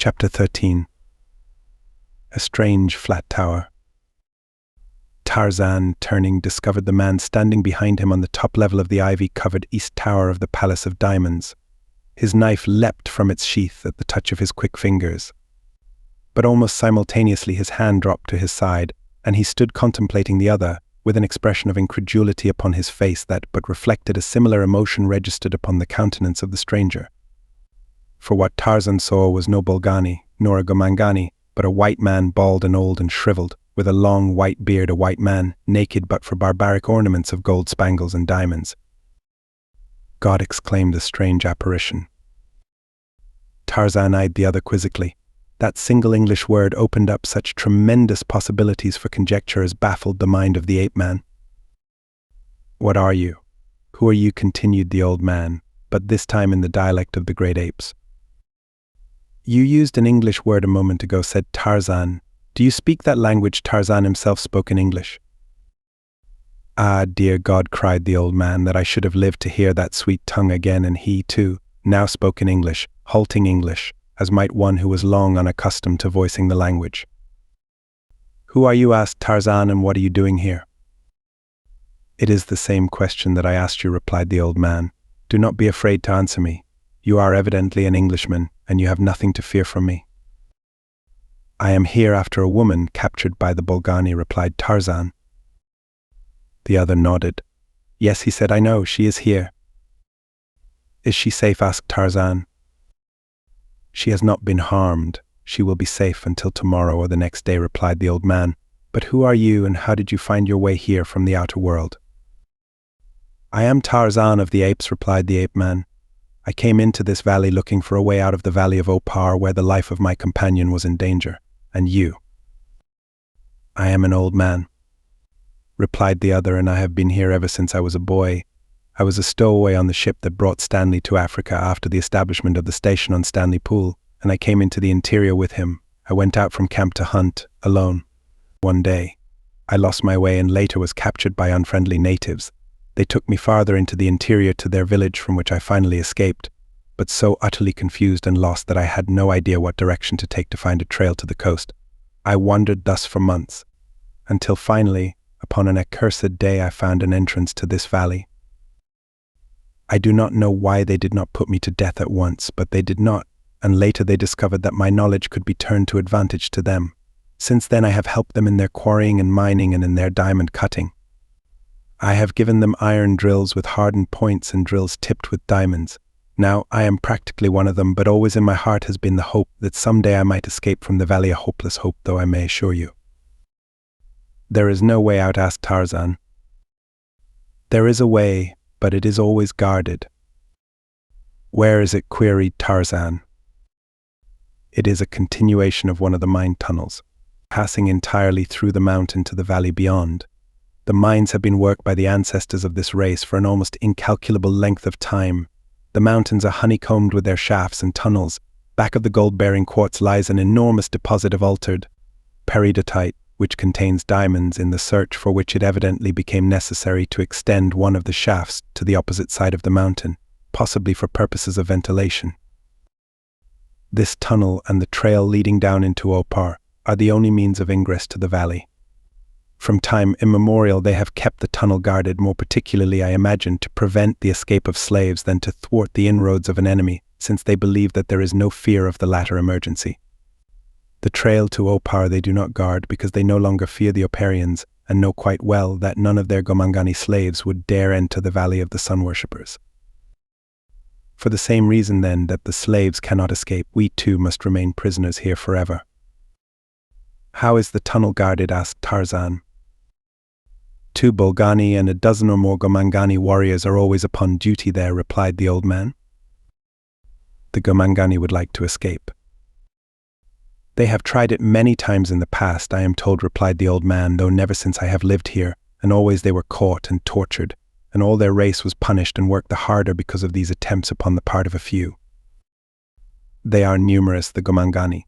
Chapter 13. A strange flat tower. Tarzan, turning, discovered the man standing behind him on the top level of the ivy-covered east tower of the Palace of Diamonds. His knife leapt from its sheath at the touch of his quick fingers. But almost simultaneously his hand dropped to his side, and he stood contemplating the other, with an expression of incredulity upon his face that but reflected a similar emotion registered upon the countenance of the stranger. For what Tarzan saw was no Bolgani, nor a Gomangani, but a white man, bald and old and shriveled, with a long white beard, a white man, naked but for barbaric ornaments of gold spangles and diamonds. God, exclaimed the strange apparition. Tarzan eyed the other quizzically. That single English word opened up such tremendous possibilities for conjecture as baffled the mind of the ape-man. "What are you? Who are you?" continued the old man, but this time in the dialect of the great apes. "You used an English word a moment ago," said Tarzan. "Do you speak that language?" Tarzan himself spoke in English. "Ah, dear God," cried the old man, "that I should have lived to hear that sweet tongue again," and he, too, now spoke in English, halting English, as might one who was long unaccustomed to voicing the language. "Who are you?" asked Tarzan, "and what are you doing here?" "It is the same question that I asked you," replied the old man. "Do not be afraid to answer me. You are evidently an Englishman, and you have nothing to fear from me." "I am here after a woman captured by the Bolgani," replied Tarzan. The other nodded. "Yes," he said, "I know, she is here." "Is she safe?" asked Tarzan. "She has not been harmed. She will be safe until tomorrow or the next day," replied the old man. "But who are you, and how did you find your way here from the outer world?" "I am Tarzan of the apes," replied the ape-man. "I came into this valley looking for a way out of the valley of Opar, where the life of my companion was in danger. And you?" "I am an old man," replied the other, "and I have been here ever since I was a boy. I was a stowaway on the ship that brought Stanley to Africa after the establishment of the station on Stanley Pool, and I came into the interior with him. I went out from camp to hunt, alone. One day, I lost my way and later was captured by unfriendly natives. They took me farther into the interior to their village, from which I finally escaped, but so utterly confused and lost that I had no idea what direction to take to find a trail to the coast. I wandered thus for months, until finally, upon an accursed day, I found an entrance to this valley. I do not know why they did not put me to death at once, but they did not, and later they discovered that my knowledge could be turned to advantage to them. Since then I have helped them in their quarrying and mining and in their diamond cutting. I have given them iron drills with hardened points and drills tipped with diamonds. Now I am practically one of them, but always in my heart has been the hope that someday I might escape from the valley, a hopeless hope, though I may assure you." "There is no way out?" asked Tarzan. "There is a way, but it is always guarded." "Where is it?" queried Tarzan. "It is a continuation of one of the mine tunnels, passing entirely through the mountain to the valley beyond. The mines have been worked by the ancestors of this race for an almost incalculable length of time. The mountains are honeycombed with their shafts and tunnels. Back of the gold-bearing quartz lies an enormous deposit of altered peridotite, which contains diamonds, in the search for which it evidently became necessary to extend one of the shafts to the opposite side of the mountain, possibly for purposes of ventilation. This tunnel and the trail leading down into Opar are the only means of ingress to the valley. From time immemorial they have kept the tunnel guarded, more particularly, I imagine, to prevent the escape of slaves than to thwart the inroads of an enemy, since they believe that there is no fear of the latter emergency. The trail to Opar they do not guard because they no longer fear the Oparians and know quite well that none of their Gomangani slaves would dare enter the Valley of the Sun Worshippers. For the same reason, then, that the slaves cannot escape, we too must remain prisoners here forever." "How is the tunnel guarded?" asked Tarzan. 2 Bolgani and a dozen or more Gomangani warriors are always upon duty there," replied the old man. "The Gomangani would like to escape." "They have tried it many times in the past, I am told," replied the old man, "though never since I have lived here, and always they were caught and tortured, and all their race was punished and worked the harder because of these attempts upon the part of a few. They are numerous, the Gomangani."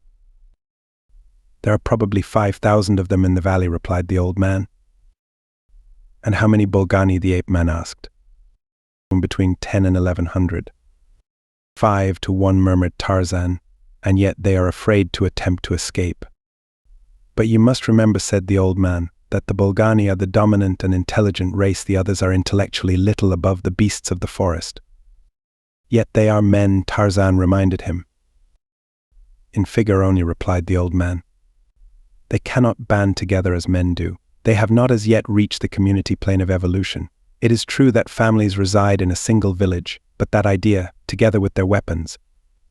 "There are probably 5,000 of them in the valley," replied the old man. "And how many Bolgani?" the ape-man asked. "Between 10 and 1100. 5 to 1, murmured Tarzan. and yet they are afraid to attempt to escape. But you must remember, said the old man, that the Bolgani are the dominant and intelligent race. The others are intellectually little above the beasts of the forest. Yet they are men, Tarzan reminded him. In figure only, replied the old man. They cannot band together as men do. They have not as yet reached the community plane of evolution. It is true that families reside in a single village, but that idea, together with their weapons,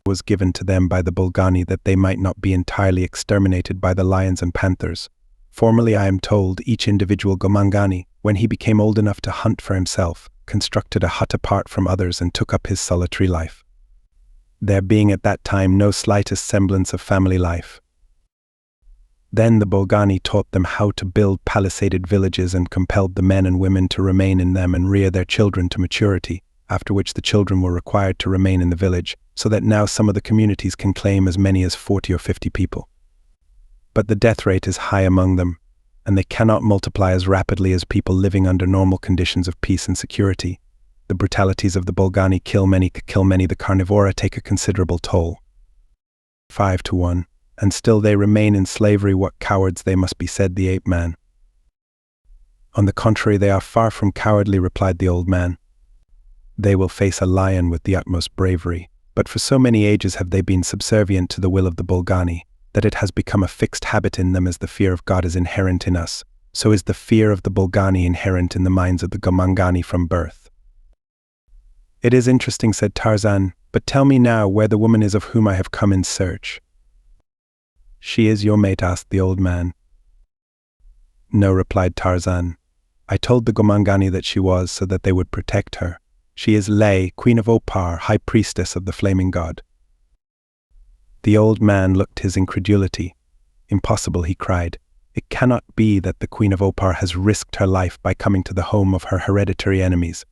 was given to them by the Bolgani that they might not be entirely exterminated by the lions and panthers. Formerly, I am told, each individual Gomangani, when he became old enough to hunt for himself, constructed a hut apart from others and took up his solitary life. There being at that time no slightest semblance of family life. Then the Bolgani taught them how to build palisaded villages and compelled the men and women to remain in them and rear their children to maturity, after which the children were required to remain in the village, so that now some of the communities can claim as many as 40 or 50 people. But the death rate is high among them, and they cannot multiply as rapidly as people living under normal conditions of peace and security. The brutalities of the Bolgani kill many. The carnivora take a considerable toll. 5-1, and still they remain in slavery. What cowards they must be, said the ape-man. On the contrary, they are far from cowardly, replied the old man. They will face a lion with the utmost bravery, but for so many ages have they been subservient to the will of the Bolgani, that it has become a fixed habit in them. As the fear of God is inherent in us, so is the fear of the Bolgani inherent in the minds of the Gomangani from birth. It is interesting, said Tarzan, but tell me now where the woman is of whom I have come in search. She is your mate, asked the old man. No, replied Tarzan. I told the Gomangani that she was, so that they would protect her. She is Lay, Queen of Opar, High Priestess of the Flaming God. The old man looked his incredulity. Impossible, he cried. It cannot be that the Queen of Opar has risked her life by coming to the home of her hereditary enemies.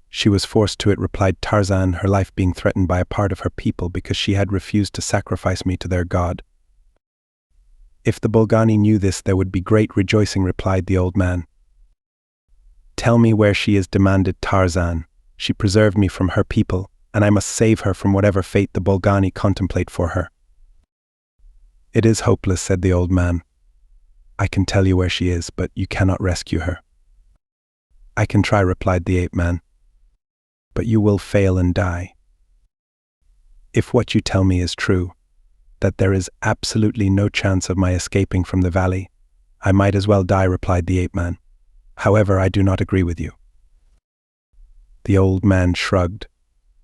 She was forced to it, replied Tarzan, her life being threatened by a part of her people because she had refused to sacrifice me to their god. If the Bolgani knew this, there would be great rejoicing, replied the old man. Tell me where she is, demanded Tarzan. She preserved me from her people, and I must save her from whatever fate the Bolgani contemplate for her. It is hopeless, said the old man. I can tell you where she is, but you cannot rescue her. I can try, replied the ape-man. But you will fail and die. If what you tell me is true, that there is absolutely no chance of my escaping from the valley, I might as well die, replied the ape-man. However, I do not agree with you. The old man shrugged.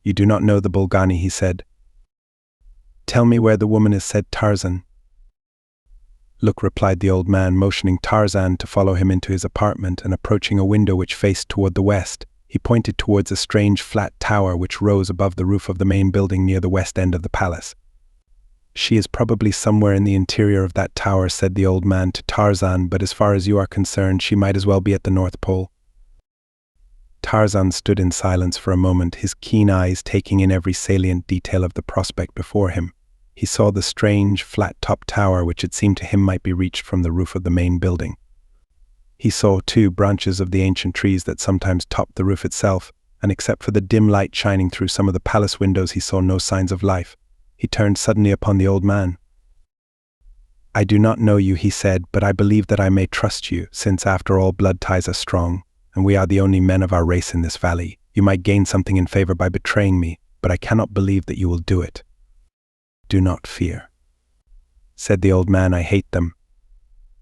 You do not know the Bolgani, he said. Tell me where the woman is, said Tarzan. Look, replied the old man, motioning Tarzan to follow him into his apartment, and approaching a window which faced toward the west, he pointed towards a strange flat tower which rose above the roof of the main building near the west end of the palace. She is probably somewhere in the interior of that tower, said the old man to Tarzan, but as far as you are concerned, she might as well be at the North Pole. Tarzan stood in silence for a moment, his keen eyes taking in every salient detail of the prospect before him. He saw the strange, flat-topped tower which it seemed to him might be reached from the roof of the main building. He saw, too, branches of the ancient trees that sometimes topped the roof itself, and except for the dim light shining through some of the palace windows, he saw no signs of life. He turned suddenly upon the old man. I do not know you, he said, but I believe that I may trust you, since after all blood ties are strong, and we are the only men of our race in this valley. You might gain something in favor by betraying me, but I cannot believe that you will do it. Do not fear. Said the old man, I hate them.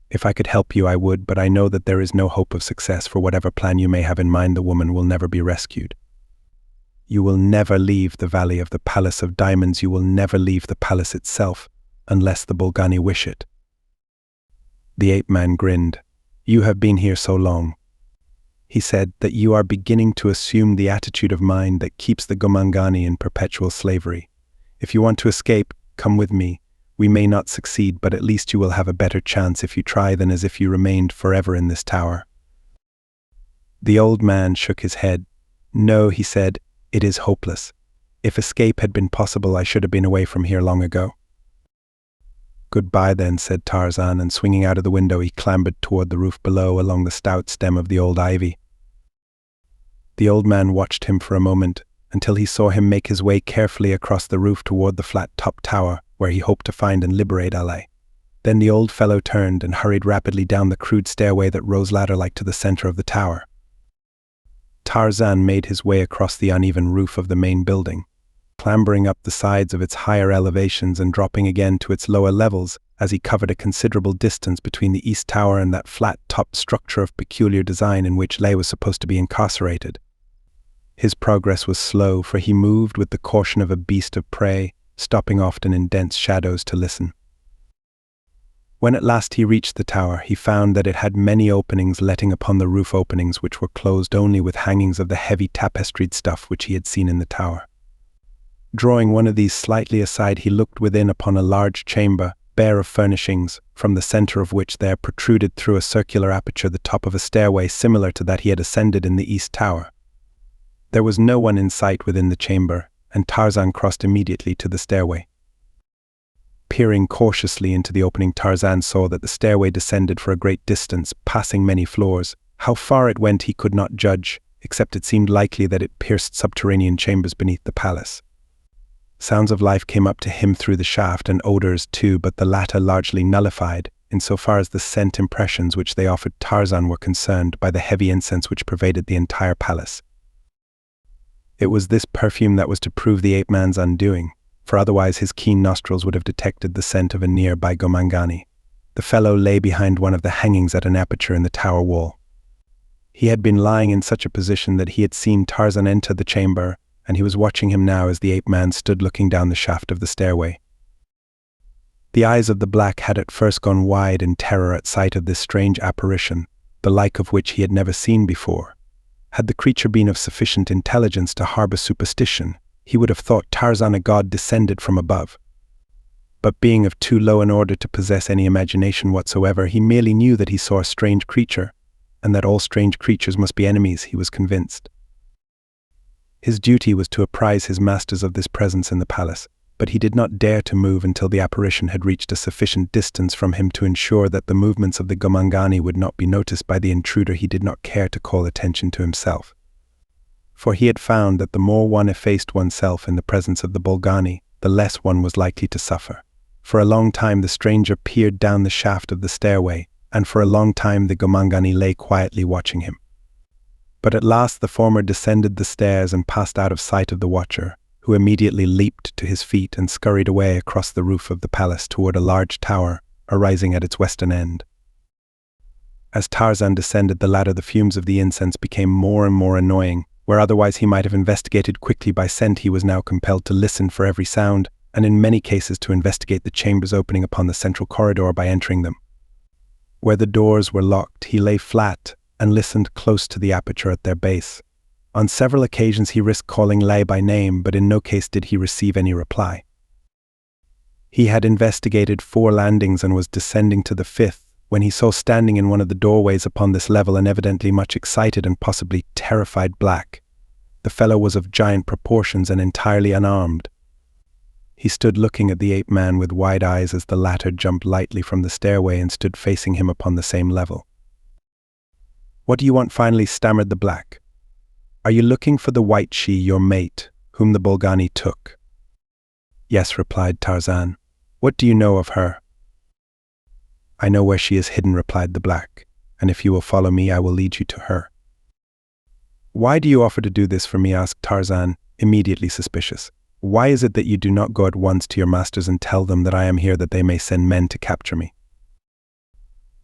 If I could help you, I would, but I know that there is no hope of success, for whatever plan you may have in mind, the woman will never be rescued. You will never leave the Valley of the Palace of Diamonds. You will never leave the palace itself, unless the Bolgani wish it. The ape-man grinned. You have been here so long, he said, that you are beginning to assume the attitude of mind that keeps the Gomangani in perpetual slavery. If you want to escape, come with me. We may not succeed, but at least you will have a better chance if you try than as if you remained forever in this tower. The old man shook his head. No, he said, it is hopeless. If escape had been possible, I should have been away from here long ago. Goodbye then, said Tarzan, and swinging out of the window, he clambered toward the roof below along the stout stem of the old ivy. The old man watched him for a moment, until he saw him make his way carefully across the roof toward the flat-top tower where he hoped to find and liberate Ale. Then the old fellow turned and hurried rapidly down the crude stairway that rose ladder-like to the center of the tower. Tarzan made his way across the uneven roof of the main building, clambering up the sides of its higher elevations and dropping again to its lower levels as he covered a considerable distance between the east tower and that flat-topped structure of peculiar design in which Lay was supposed to be incarcerated. His progress was slow, for he moved with the caution of a beast of prey, stopping often in dense shadows to listen. When at last he reached the tower, he found that it had many openings letting upon the roof openings which were closed only with hangings of the heavy tapestried stuff which he had seen in the tower. Drawing one of these slightly aside, he looked within upon a large chamber, bare of furnishings, from the center of which there protruded through a circular aperture the top of a stairway similar to that he had ascended in the east tower. There was no one in sight within the chamber, and Tarzan crossed immediately to the stairway. Peering cautiously into the opening, Tarzan saw that the stairway descended for a great distance, passing many floors. How far it went he could not judge, except it seemed likely that it pierced subterranean chambers beneath the palace. Sounds of life came up to him through the shaft, and odors too, but the latter largely nullified, insofar as the scent impressions which they offered Tarzan were concerned, by the heavy incense which pervaded the entire palace. It was this perfume that was to prove the ape-man's undoing, for otherwise his keen nostrils would have detected the scent of a nearby gomangani. The fellow lay behind one of the hangings at an aperture in the tower wall. He had been lying in such a position that he had seen Tarzan enter the chamber, and he was watching him now as the ape-man stood looking down the shaft of the stairway. The eyes of the black had at first gone wide in terror at sight of this strange apparition, the like of which he had never seen before. Had the creature been of sufficient intelligence to harbor superstition, he would have thought Tarzan a god descended from above. But being of too low an order to possess any imagination whatsoever, he merely knew that he saw a strange creature, and that all strange creatures must be enemies, he was convinced. His duty was to apprise his masters of this presence in the palace, but he did not dare to move until the apparition had reached a sufficient distance from him to ensure that the movements of the gomangani would not be noticed by the intruder. He did not care to call attention to himself, for he had found that the more one effaced oneself in the presence of the bolgani, the less one was likely to suffer. For a long time the stranger peered down the shaft of the stairway, and for a long time the gomangani lay quietly watching him. But at last the former descended the stairs and passed out of sight of the watcher, who immediately leaped to his feet and scurried away across the roof of the palace toward a large tower arising at its western end. As Tarzan descended the ladder, the fumes of the incense became more and more annoying. Where otherwise he might have investigated quickly by scent, he was now compelled to listen for every sound, and in many cases to investigate the chambers opening upon the central corridor by entering them. Where the doors were locked, he lay flat and listened close to the aperture at their base. On several occasions he risked calling Lay by name, but in no case did he receive any reply. He had investigated 4 landings and was descending to the 5th, when he saw standing in one of the doorways upon this level an evidently much excited and possibly terrified black. The fellow was of giant proportions and entirely unarmed. He stood looking at the ape-man with wide eyes as the latter jumped lightly from the stairway and stood facing him upon the same level. "What do you want?" finally stammered the black. "Are you looking for the white she, your mate, whom the bolgani took?" "Yes," replied Tarzan. "What do you know of her?" "I know where she is hidden," replied the black, "and if you will follow me, I will lead you to her." "Why do you offer to do this for me?" asked Tarzan, immediately suspicious. "Why is it that you do not go at once to your masters and tell them that I am here, that they may send men to capture me?"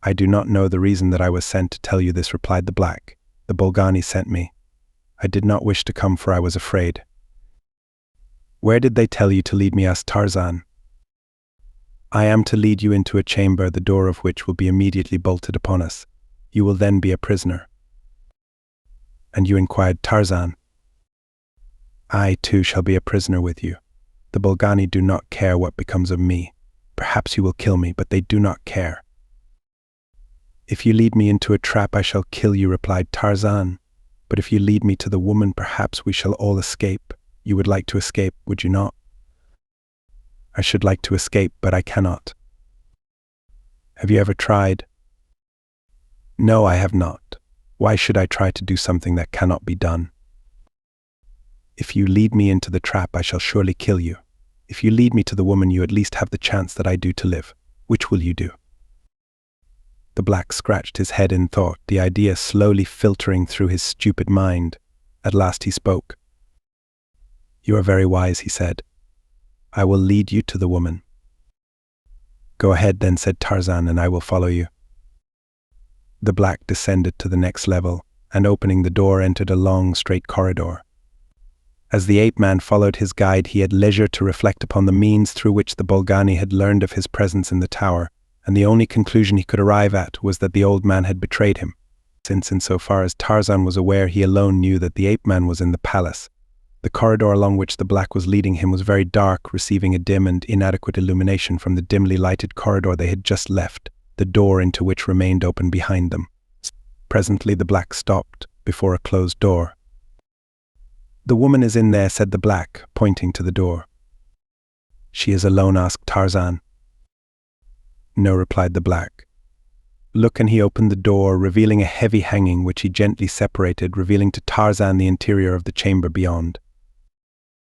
"I do not know the reason that I was sent to tell you this," replied the black. "The bolgani sent me. I did not wish to come, for I was afraid." "Where did they tell you to lead me?" asked Tarzan. "I am to lead you into a chamber, the door of which will be immediately bolted upon us. You will then be a prisoner." "And you?" inquired Tarzan. "I, too, shall be a prisoner with you. The bolgani do not care what becomes of me. Perhaps you will kill me, but they do not care." "If you lead me into a trap, I shall kill you," replied Tarzan. "But if you lead me to the woman, perhaps we shall all escape. You would like to escape, would you not?" "I should like to escape, but I cannot." "Have you ever tried?" "No, I have not. Why should I try to do something that cannot be done?" If you lead me into the trap, I shall surely kill you. If you lead me to the woman, you at least have the chance that I do to live. Which will you do?" The black scratched his head in thought, the idea slowly filtering through his stupid mind. At last he spoke. "You are very wise," he said. "I will lead you to the woman." "Go ahead then," said Tarzan, "and I will follow you." The black descended to the next level, and opening the door entered a long, straight corridor. As the ape-man followed his guide, he had leisure to reflect upon the means through which the Bolgani had learned of his presence in the tower, and the only conclusion he could arrive at was that the old man had betrayed him, since insofar as Tarzan was aware, he alone knew that the ape-man was in the palace. The corridor along which the black was leading him was very dark, receiving a dim and inadequate illumination from the dimly lighted corridor they had just left, the door into which remained open behind them. Presently the black stopped before a closed door. "The woman is in there," said the black, pointing to the door. "She is alone?" asked Tarzan. "No," replied the black. "Look," and he opened the door, revealing a heavy hanging which he gently separated, revealing to Tarzan the interior of the chamber beyond.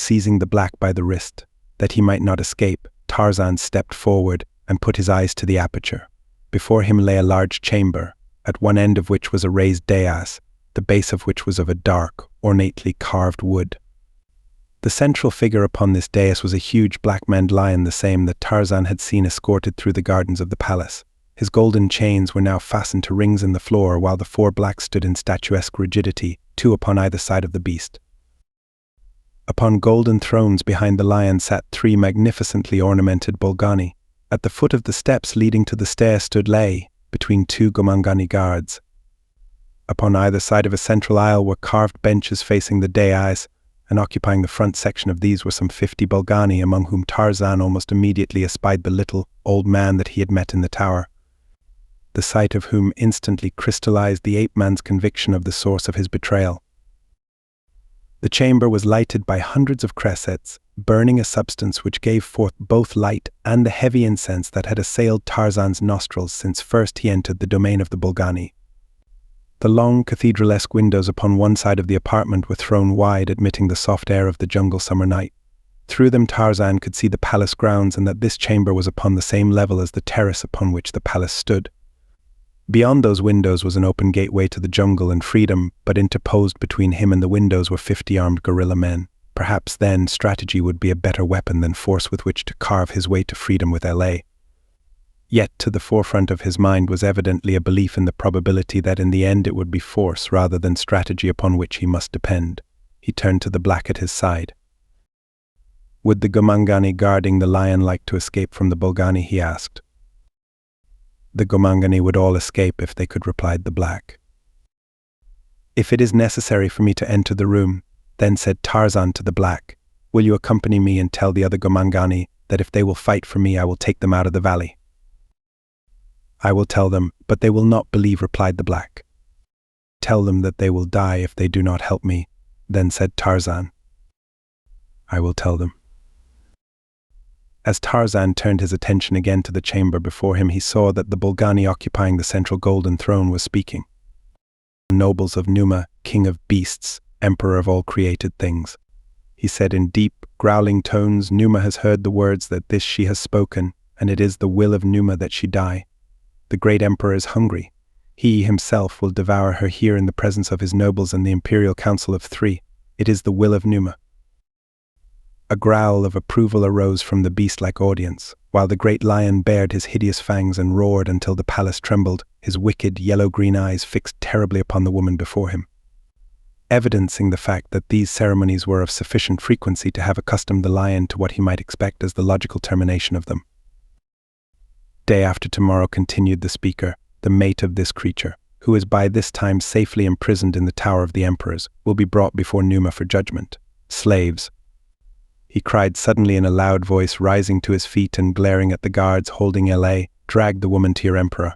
Seizing the black by the wrist, that he might not escape, Tarzan stepped forward and put his eyes to the aperture. Before him lay a large chamber, at one end of which was a raised dais, the base of which was of a dark, ornately carved wood. The central figure upon this dais was a huge black-maned lion, the same that Tarzan had seen escorted through the gardens of the palace. His golden chains were now fastened to rings in the floor, while the four blacks stood in statuesque rigidity, two upon either side of the beast. Upon golden thrones behind the lion sat three magnificently ornamented Bolgani. At the foot of the steps leading to the stair stood Lay, between two Gomangani guards. Upon either side of a central aisle were carved benches facing the dais, and occupying the front section of these were some 50 Bolgani, among whom Tarzan almost immediately espied the little, old man that he had met in the tower, the sight of whom instantly crystallized the ape-man's conviction of the source of his betrayal. The chamber was lighted by hundreds of cressets, burning a substance which gave forth both light and the heavy incense that had assailed Tarzan's nostrils since first he entered the domain of the Bolgani. The long cathedral-esque windows upon one side of the apartment were thrown wide, admitting the soft air of the jungle summer night. Through them Tarzan could see the palace grounds, and that this chamber was upon the same level as the terrace upon which the palace stood. Beyond those windows was an open gateway to the jungle and freedom, but interposed between him and the windows were 50 armed guerrilla men. Perhaps then strategy would be a better weapon than force with which to carve his way to freedom with L.A. Yet to the forefront of his mind was evidently a belief in the probability that in the end it would be force rather than strategy upon which he must depend. He turned to the black at his side. "Would the Gomangani guarding the lion like to escape from the Bolgani?" he asked. "The Gomangani would all escape if they could," replied the black. "If it is necessary for me to enter the room, then," said Tarzan to the black, "will you accompany me and tell the other Gomangani that if they will fight for me, I will take them out of the valley?" "I will tell them, but they will not believe," replied the black. "Tell them that they will die if they do not help me," then said Tarzan. "I will tell them." As Tarzan turned his attention again to the chamber before him, he saw that the Bolgani occupying the central golden throne was speaking. "Nobles of Numa, king of beasts, emperor of all created things," he said in deep, growling tones, "Numa has heard the words that this she has spoken, and it is the will of Numa that she die. The great emperor is hungry. He himself will devour her here in the presence of his nobles and the imperial council of 3. It is the will of Numa." A growl of approval arose from the beast-like audience, while the great lion bared his hideous fangs and roared until the palace trembled, his wicked, yellow-green eyes fixed terribly upon the woman before him, evidencing the fact that these ceremonies were of sufficient frequency to have accustomed the lion to what he might expect as the logical termination of them. "Day after tomorrow," continued the speaker, "the mate of this creature, who is by this time safely imprisoned in the Tower of the Emperors, will be brought before Numa for judgment. Slaves," he cried suddenly in a loud voice, rising to his feet and glaring at the guards holding L.A., "drag the woman to your emperor."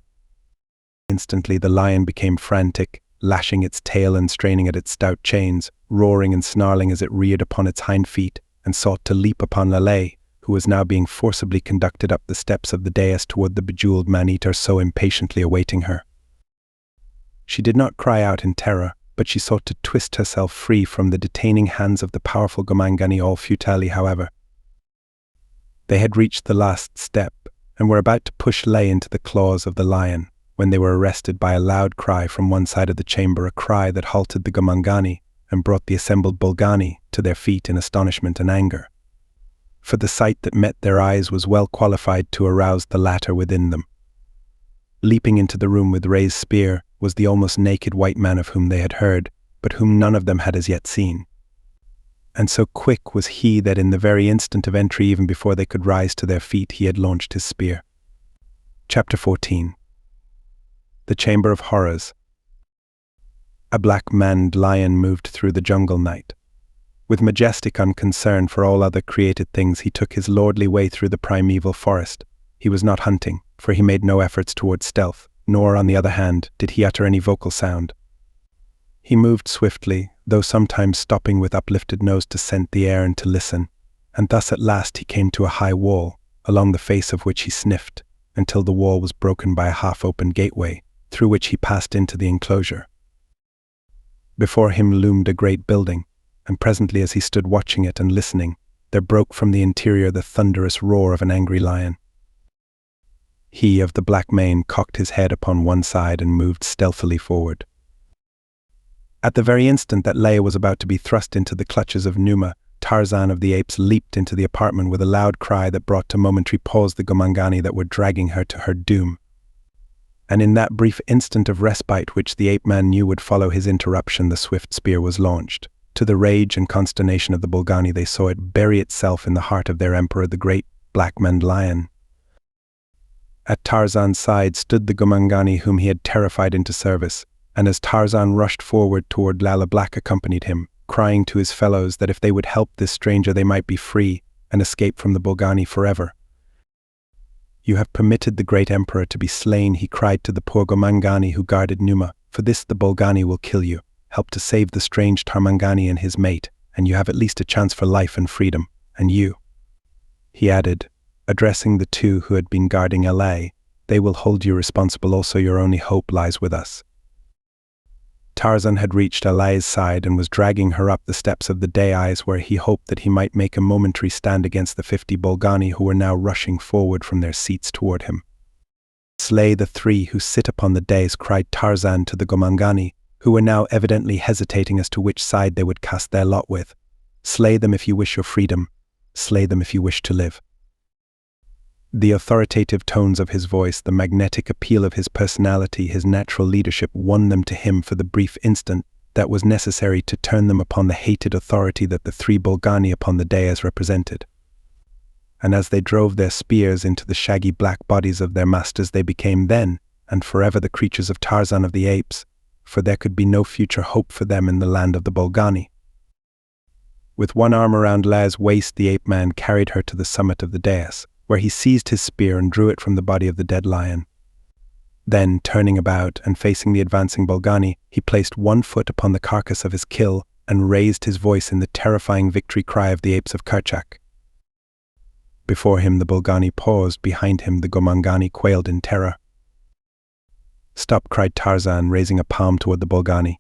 Instantly the lion became frantic, lashing its tail and straining at its stout chains, roaring and snarling as it reared upon its hind feet and sought to leap upon L.A., who was now being forcibly conducted up the steps of the dais toward the bejeweled man-eater so impatiently awaiting her. She did not cry out in terror, but she sought to twist herself free from the detaining hands of the powerful Gomangani, all futilely, however. They had reached the last step, and were about to push Lay into the claws of the lion, when they were arrested by a loud cry from one side of the chamber, a cry that halted the Gomangani and brought the assembled Bolgani to their feet in astonishment and anger. For the sight that met their eyes was well qualified to arouse the latter within them. Leaping into the room with raised spear was the almost naked white man of whom they had heard, but whom none of them had as yet seen. And so quick was he that in the very instant of entry, even before they could rise to their feet, he had launched his spear. Chapter 14. The Chamber of Horrors. A black-maned lion moved through the jungle night. With majestic unconcern for all other created things, he took his lordly way through the primeval forest. He was not hunting, for he made no efforts towards stealth, nor, on the other hand, did he utter any vocal sound. He moved swiftly, though sometimes stopping with uplifted nose to scent the air and to listen, and thus at last he came to a high wall, along the face of which he sniffed, until the wall was broken by a half-open gateway, through which he passed into the enclosure. Before him loomed a great building, and presently as he stood watching it and listening, there broke from the interior the thunderous roar of an angry lion. He of the black mane cocked his head upon one side and moved stealthily forward. At the very instant that Leia was about to be thrust into the clutches of Numa, Tarzan of the apes leaped into the apartment with a loud cry that brought to momentary pause the Gomangani that were dragging her to her doom. And in that brief instant of respite which the ape-man knew would follow his interruption, the swift spear was launched. To the rage and consternation of the Bolgani, they saw it bury itself in the heart of their emperor, the great black-maned lion. At Tarzan's side stood the Gomangani whom he had terrified into service, and as Tarzan rushed forward toward Lala Black accompanied him, crying to his fellows that if they would help this stranger they might be free and escape from the Bolgani forever. "You have permitted the great emperor to be slain," he cried to the poor Gomangani who guarded Numa. "For this the Bolgani will kill you. Help to save the strange Tarmangani and his mate, and you have at least a chance for life and freedom. And you," he added, addressing the two who had been guarding LA, "they will hold you responsible also. Your only hope lies with us." Tarzan had reached Alai's side and was dragging her up the steps of the dais, where he hoped that he might make a momentary stand against the 50 Bolgani who were now rushing forward from their seats toward him. "Slay the three who sit upon the dais," cried Tarzan to the Gomangani, who were now evidently hesitating as to which side they would cast their lot with. "Slay them if you wish your freedom. Slay them if you wish to live." The authoritative tones of his voice, the magnetic appeal of his personality, his natural leadership won them to him for the brief instant that was necessary to turn them upon the hated authority that the three Bolgani upon the dais represented. And as they drove their spears into the shaggy black bodies of their masters, they became then and forever the creatures of Tarzan of the apes, for there could be no future hope for them in the land of the Bolgani. With one arm around Lai's waist, the ape-man carried her to the summit of the dais, where he seized his spear and drew it from the body of the dead lion. Then, turning about and facing the advancing Bolgani, he placed one foot upon the carcass of his kill and raised his voice in the terrifying victory cry of the apes of Kerchak. Before him the Bolgani paused, behind him the Gomangani quailed in terror. "Stop," cried Tarzan, raising a palm toward the Bolgani.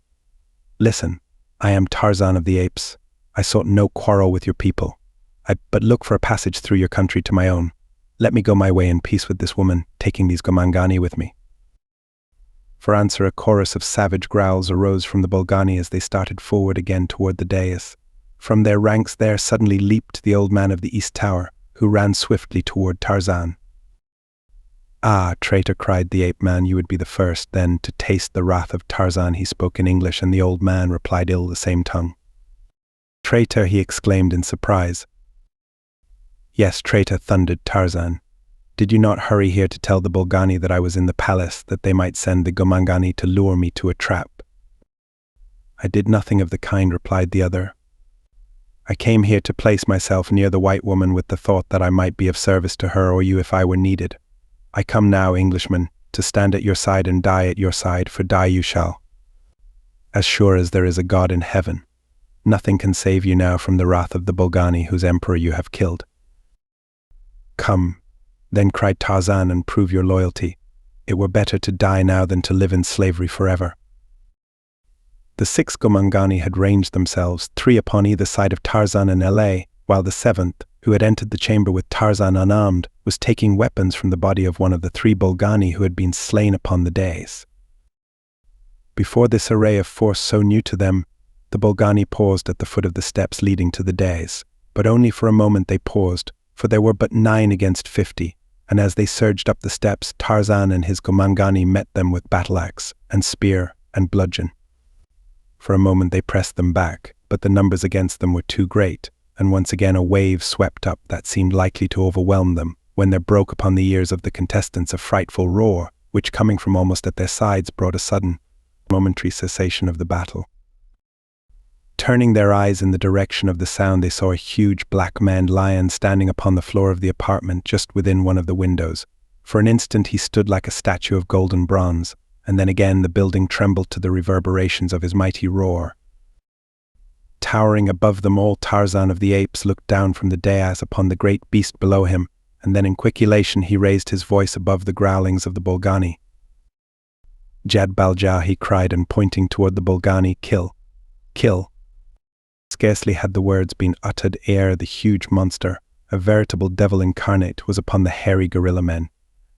"Listen, I am Tarzan of the apes. I sought no quarrel with your people. I but look for a passage through your country to my own. Let me go my way in peace with this woman, taking these Gomangani with me." For answer, a chorus of savage growls arose from the Bolgani as they started forward again toward the dais. From their ranks there suddenly leaped the old man of the East Tower, who ran swiftly toward Tarzan. "Ah, traitor," cried the ape-man, "you would be the first, then, to taste the wrath of Tarzan." He spoke in English, and the old man replied ill the same tongue. "Traitor," he exclaimed in surprise. "Yes, traitor," thundered Tarzan. "Did you not hurry here to tell the Bolgani that I was in the palace, that they might send the Gomangani to lure me to a trap?" "I did nothing of the kind," replied the other. "I came here to place myself near the white woman with the thought that I might be of service to her or you if I were needed. I come now, Englishman, to stand at your side and die at your side, for die you shall. As sure as there is a God in heaven, nothing can save you now from the wrath of the Bolgani whose emperor you have killed." "Come, then," cried Tarzan, "and prove your loyalty. It were better to die now than to live in slavery forever." The 6 Gomangani had ranged themselves, 3 upon either side of Tarzan and La, while the 7th, who had entered the chamber with Tarzan unarmed, was taking weapons from the body of one of the 3 Bolgani who had been slain upon the dais. Before this array of force so new to them, the Bolgani paused at the foot of the steps leading to the dais, but only for a moment they paused, for there were but 9 against 50, and as they surged up the steps, Tarzan and his Gomangani met them with battle-axe and spear and bludgeon. For a moment they pressed them back, but the numbers against them were too great, and once again a wave swept up that seemed likely to overwhelm them, when there broke upon the ears of the contestants a frightful roar, which coming from almost at their sides brought a sudden, momentary cessation of the battle. Turning their eyes in the direction of the sound, they saw a huge black-maned lion standing upon the floor of the apartment just within one of the windows. For an instant he stood like a statue of golden bronze, and then again the building trembled to the reverberations of his mighty roar. Towering above them all, Tarzan of the Apes looked down from the dais upon the great beast below him, and then in quick elation he raised his voice above the growlings of the Bolgani. "Jad Baljah," he cried, and pointing toward the Bolgani, "Kill! Kill!" Scarcely had the words been uttered ere the huge monster, a veritable devil incarnate, was upon the hairy gorilla men,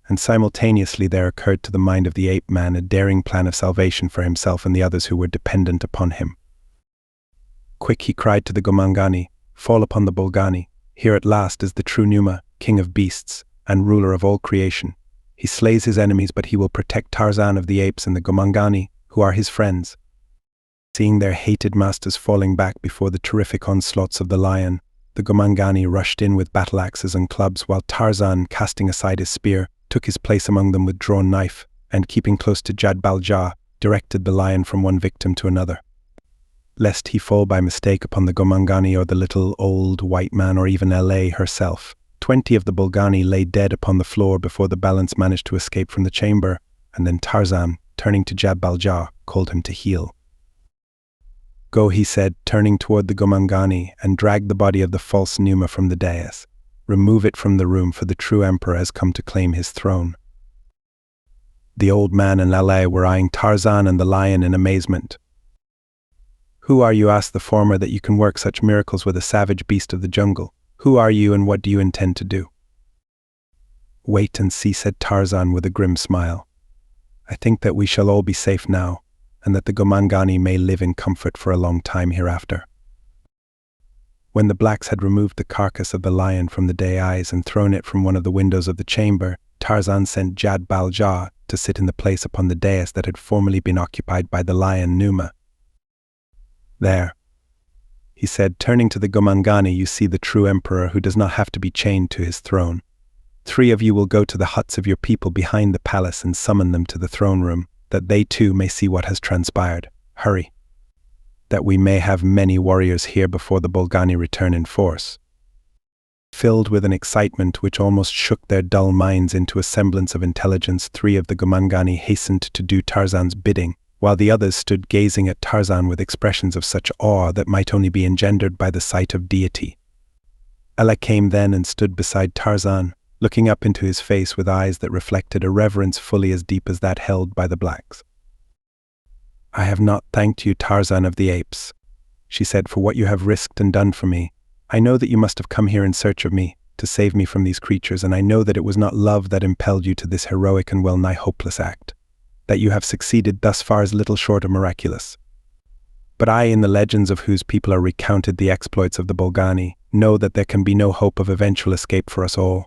and simultaneously there occurred to the mind of the ape man a daring plan of salvation for himself and the others who were dependent upon him. "Quick," he cried to the Gomangani, "fall upon the Bolgani. Here at last is the true Numa, king of beasts, and ruler of all creation. He slays his enemies, but he will protect Tarzan of the Apes and the Gomangani, who are his friends." Seeing their hated masters falling back before the terrific onslaughts of the lion, the Gomangani rushed in with battle-axes and clubs, while Tarzan, casting aside his spear, took his place among them with drawn knife, and keeping close to Jad Baljah, directed the lion from one victim to another. Lest he fall by mistake upon the Gomangani or the little old white man or even La herself, 20 of the Bolgani lay dead upon the floor before the balance managed to escape from the chamber, and then Tarzan, turning to Jad Baljah, called him to heel. "Go," he said, turning toward the Gomangani, and drag the body of the false Numa from the dais. Remove it from the room, for the true emperor has come to claim his throne. The old man and La were eyeing Tarzan and the lion in amazement. "Who are you," asked the former, "that you can work such miracles with a savage beast of the jungle? Who are you, and what do you intend to do?" "Wait and see," said Tarzan with a grim smile. "I think that we shall all be safe now, and that the Gomangani may live in comfort for a long time hereafter." When the blacks had removed the carcass of the lion from the dais and thrown it from one of the windows of the chamber, Tarzan sent Jad Baljah to sit in the place upon the dais that had formerly been occupied by the lion Numa. "There," he said, turning to the Gomangani, "you see the true emperor who does not have to be chained to his throne. 3 of you will go to the huts of your people behind the palace and summon them to the throne room, that they too may see what has transpired. Hurry, that we may have many warriors here before the Bolgani return in force." Filled with an excitement which almost shook their dull minds into a semblance of intelligence, 3 of the Gomangani hastened to do Tarzan's bidding, while the others stood gazing at Tarzan with expressions of such awe that might only be engendered by the sight of deity. Ella came then and stood beside Tarzan, looking up into his face with eyes that reflected a reverence fully as deep as that held by the blacks. "I have not thanked you, Tarzan of the Apes," she said, "for what you have risked and done for me. I know that you must have come here in search of me, to save me from these creatures, and I know that it was not love that impelled you to this heroic and well-nigh hopeless act. That you have succeeded thus far is little short of miraculous. But I, in the legends of whose people are recounted the exploits of the Bolgani, know that there can be no hope of eventual escape for us all,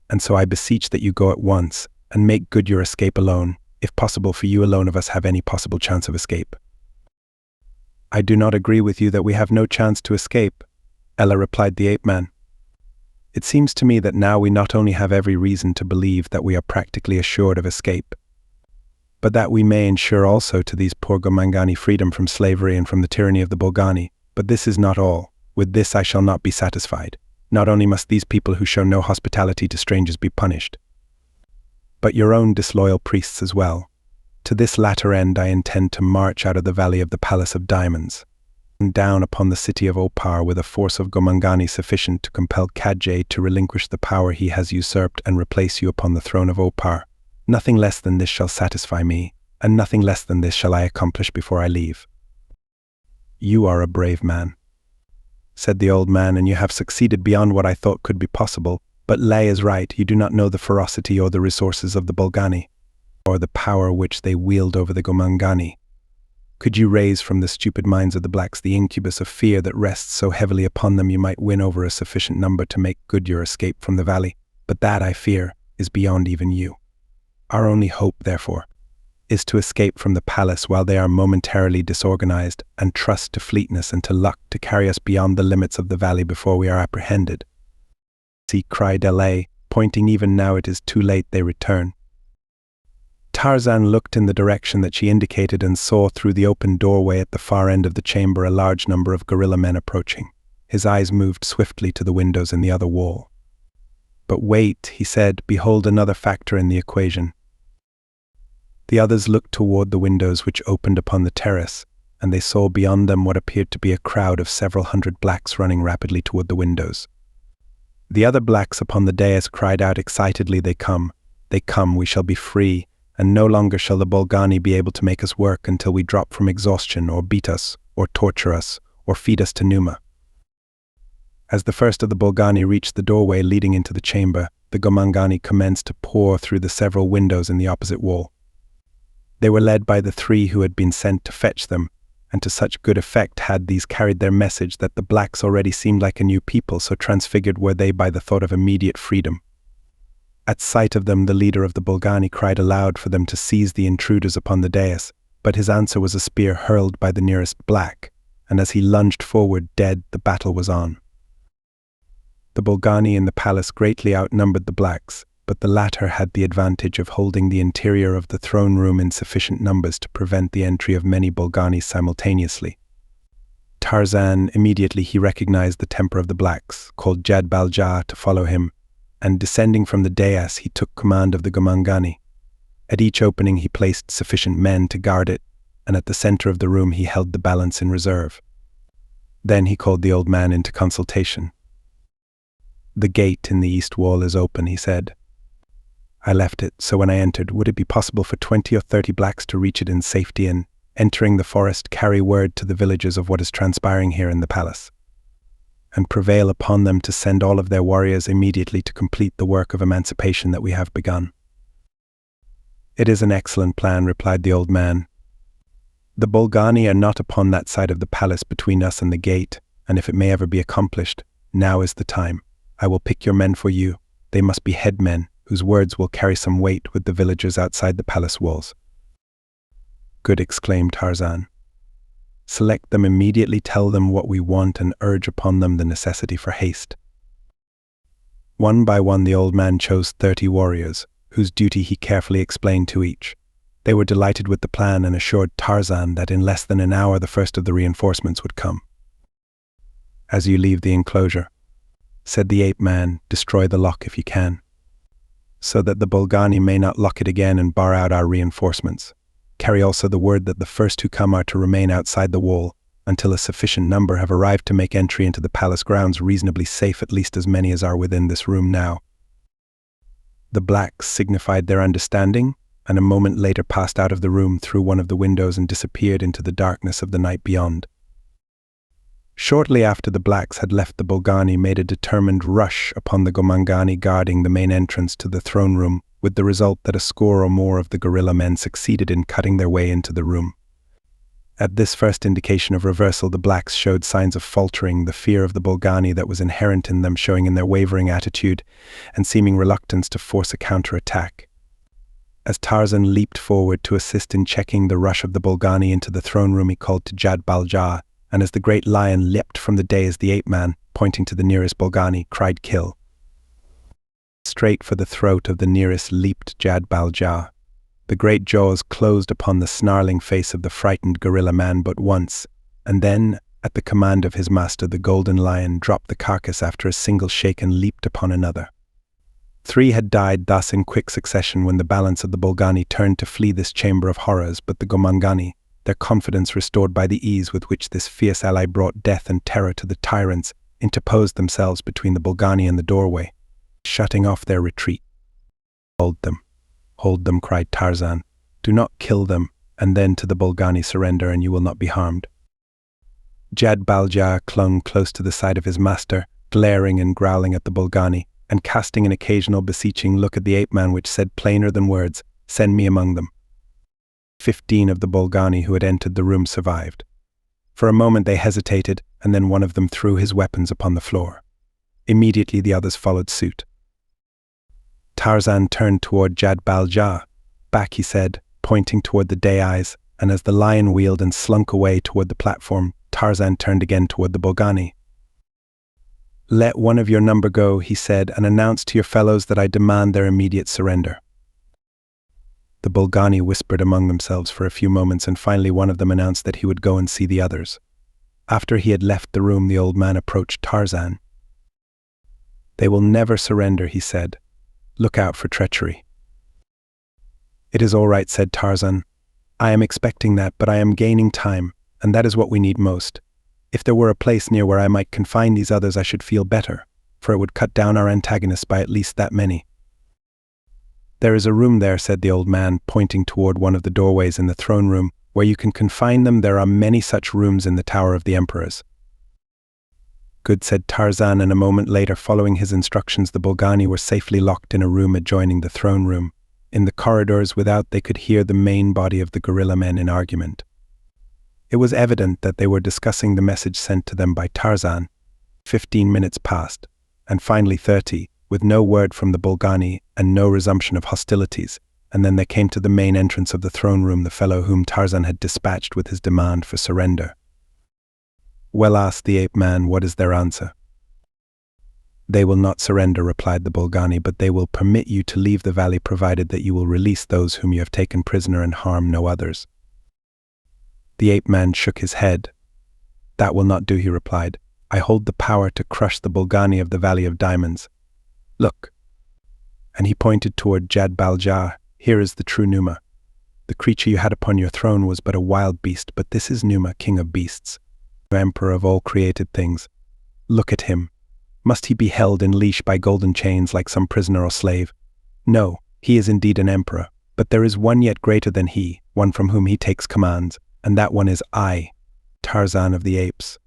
and so I beseech that you go at once, and make good your escape alone, if possible, for you alone of us have any possible chance of escape." "I do not agree with you that we have no chance to escape," Ella replied the ape-man. "It seems to me that now we not only have every reason to believe that we are practically assured of escape, but that we may ensure also to these poor Gomangani freedom from slavery and from the tyranny of the Bolgani. But this is not all. With this I shall not be satisfied. Not only must these people who show no hospitality to strangers be punished, but your own disloyal priests as well. To this latter end I intend to march out of the valley of the Palace of Diamonds, and down upon the city of Opar with a force of Gomangani sufficient to compel Kadje to relinquish the power he has usurped and replace you upon the throne of Opar. Nothing less than this shall satisfy me, and nothing less than this shall I accomplish before I leave." "You are a brave man," said the old man, "and you have succeeded beyond what I thought could be possible. But Lay is right, you do not know the ferocity or the resources of the Bolgani, or the power which they wield over the Gomangani. Could you raise from the stupid minds of the blacks the incubus of fear that rests so heavily upon them, you might win over a sufficient number to make good your escape from the valley. But that, I fear, is beyond even you. Our only hope, therefore, is to escape from the palace while they are momentarily disorganized, and trust to fleetness and to luck to carry us beyond the limits of the valley before we are apprehended." "See," cried Lay, pointing, "even now it is too late, they return." Tarzan looked in the direction that she indicated and saw through the open doorway at the far end of the chamber a large number of guerrilla men approaching. His eyes moved swiftly to the windows in the other wall. "But wait," he said, "behold another factor in the equation." The others looked toward the windows which opened upon the terrace, and they saw beyond them what appeared to be a crowd of several hundred blacks running rapidly toward the windows. The other blacks upon the dais cried out excitedly, they come, we shall be free, and no longer shall the Bolgani be able to make us work until we drop from exhaustion, or beat us, or torture us, or feed us to Numa." As the first of the Bolgani reached the doorway leading into the chamber, the Gomangani commenced to pour through the several windows in the opposite wall. They were led by the 3 who had been sent to fetch them, and to such good effect had these carried their message that the blacks already seemed like a new people, so transfigured were they by the thought of immediate freedom. At sight of them, the leader of the Bolgani cried aloud for them to seize the intruders upon the dais, but his answer was a spear hurled by the nearest black, and as he lunged forward dead, the battle was on. The Bolgani in the palace greatly outnumbered the blacks, but the latter had the advantage of holding the interior of the throne room in sufficient numbers to prevent the entry of many Bolgani simultaneously. Tarzan, immediately he recognized the temper of the blacks, called Jad Baljah to follow him, and descending from the dais he took command of the Gomangani. At each opening he placed sufficient men to guard it, and at the center of the room he held the balance in reserve. Then he called the old man into consultation. "The gate in the east wall is open," he said. "I left it, so when I entered, would it be possible for 20 or 30 blacks to reach it in safety and, entering the forest, carry word to the villagers of what is transpiring here in the palace, and prevail upon them to send all of their warriors immediately to complete the work of emancipation that we have begun?" "It is an excellent plan," replied the old man. "The Bolgani are not upon that side of the palace between us and the gate, and if it may ever be accomplished, now is the time. I will pick your men for you. They must be headmen, whose words will carry some weight with the villagers outside the palace walls." "Good," exclaimed Tarzan. "Select them immediately, tell them what we want, and urge upon them the necessity for haste." One by one the old man chose 30 warriors, whose duty he carefully explained to each. They were delighted with the plan and assured Tarzan that in less than an hour the first of the reinforcements would come. "As you leave the enclosure," said the ape-man, "destroy the lock if you can, so that the Bolgani may not lock it again and bar out our reinforcements. Carry also the word that the first who come are to remain outside the wall until a sufficient number have arrived to make entry into the palace grounds reasonably safe, at least as many as are within this room now." The blacks signified their understanding, and a moment later passed out of the room through one of the windows and disappeared into the darkness of the night beyond. Shortly after the blacks had left, the Bolgani made a determined rush upon the Gomangani guarding the main entrance to the throne room, with the result that a score or more of the guerrilla men succeeded in cutting their way into the room. At this first indication of reversal, the blacks showed signs of faltering, the fear of the Bolgani that was inherent in them showing in their wavering attitude and seeming reluctance to force a counter-attack. As Tarzan leaped forward to assist in checking the rush of the Bolgani into the throne room, he called to Jad Baljah, and as the great lion leapt from the dais, the ape-man, pointing to the nearest Bolgani, cried, "Kill." Straight for the throat of the nearest leaped Jad Baljah. The great jaws closed upon the snarling face of the frightened gorilla man but once, and then, at the command of his master, the golden lion dropped the carcass after a single shake and leaped upon another. 3 had died thus in quick succession when the balance of the Bolgani turned to flee this chamber of horrors, but the Gomangani, their confidence restored by the ease with which this fierce ally brought death and terror to the tyrants, interposed themselves between the Bolgani and the doorway, shutting off their retreat. Hold them," cried Tarzan. "Do not kill them, and then to the Bolgani surrender, and you will not be harmed." Jad Balja clung close to the side of his master, glaring and growling at the Bolgani, and casting an occasional beseeching look at the ape-man which said plainer than words, "Send me among them." 15 of the Bolgani who had entered the room survived. For a moment they hesitated, and then one of them threw his weapons upon the floor. Immediately the others followed suit. Tarzan turned toward Jad Balja. "Back," he said, pointing toward the day-eyes, and as the lion wheeled and slunk away toward the platform, Tarzan turned again toward the Bolgani. "Let one of your number go," he said, "and announce to your fellows that I demand their immediate surrender." The Bolgani whispered among themselves for a few moments, and finally one of them announced that he would go and see the others. After he had left the room, the old man approached Tarzan. "They will never surrender," he said. "Look out for treachery." "It is all right," said Tarzan. "I am expecting that, but I am gaining time, and that is what we need most. If there were a place near where I might confine these others, I should feel better, for it would cut down our antagonists by at least that many." "There is a room there," said the old man, pointing toward one of the doorways in the throne room, "where you can confine them. There are many such rooms in the Tower of the Emperors." "Good," said Tarzan, and a moment later, following his instructions, the Bolgani were safely locked in a room adjoining the throne room. In the corridors without they could hear the main body of the guerrilla men in argument. It was evident that they were discussing the message sent to them by Tarzan. 15 minutes passed, and finally 30, with no word from the Bolgani and no resumption of hostilities, and then they came to the main entrance of the throne room, the fellow whom Tarzan had dispatched with his demand for surrender. "Well," asked the ape-man, "what is their answer?" "They will not surrender," replied the Bolgani, "but they will permit you to leave the valley provided that you will release those whom you have taken prisoner and harm no others." The ape-man shook his head. "That will not do," he replied. "I hold the power to crush the Bolgani of the Valley of Diamonds. Look." And he pointed toward Jad Balja. "Here is the true Numa. The creature you had upon your throne was but a wild beast, but this is Numa, king of beasts, emperor of all created things. Look at him. Must he be held in leash by golden chains like some prisoner or slave? No, he is indeed an emperor, but there is one yet greater than he, one from whom he takes commands, and that one is I, Tarzan of the Apes.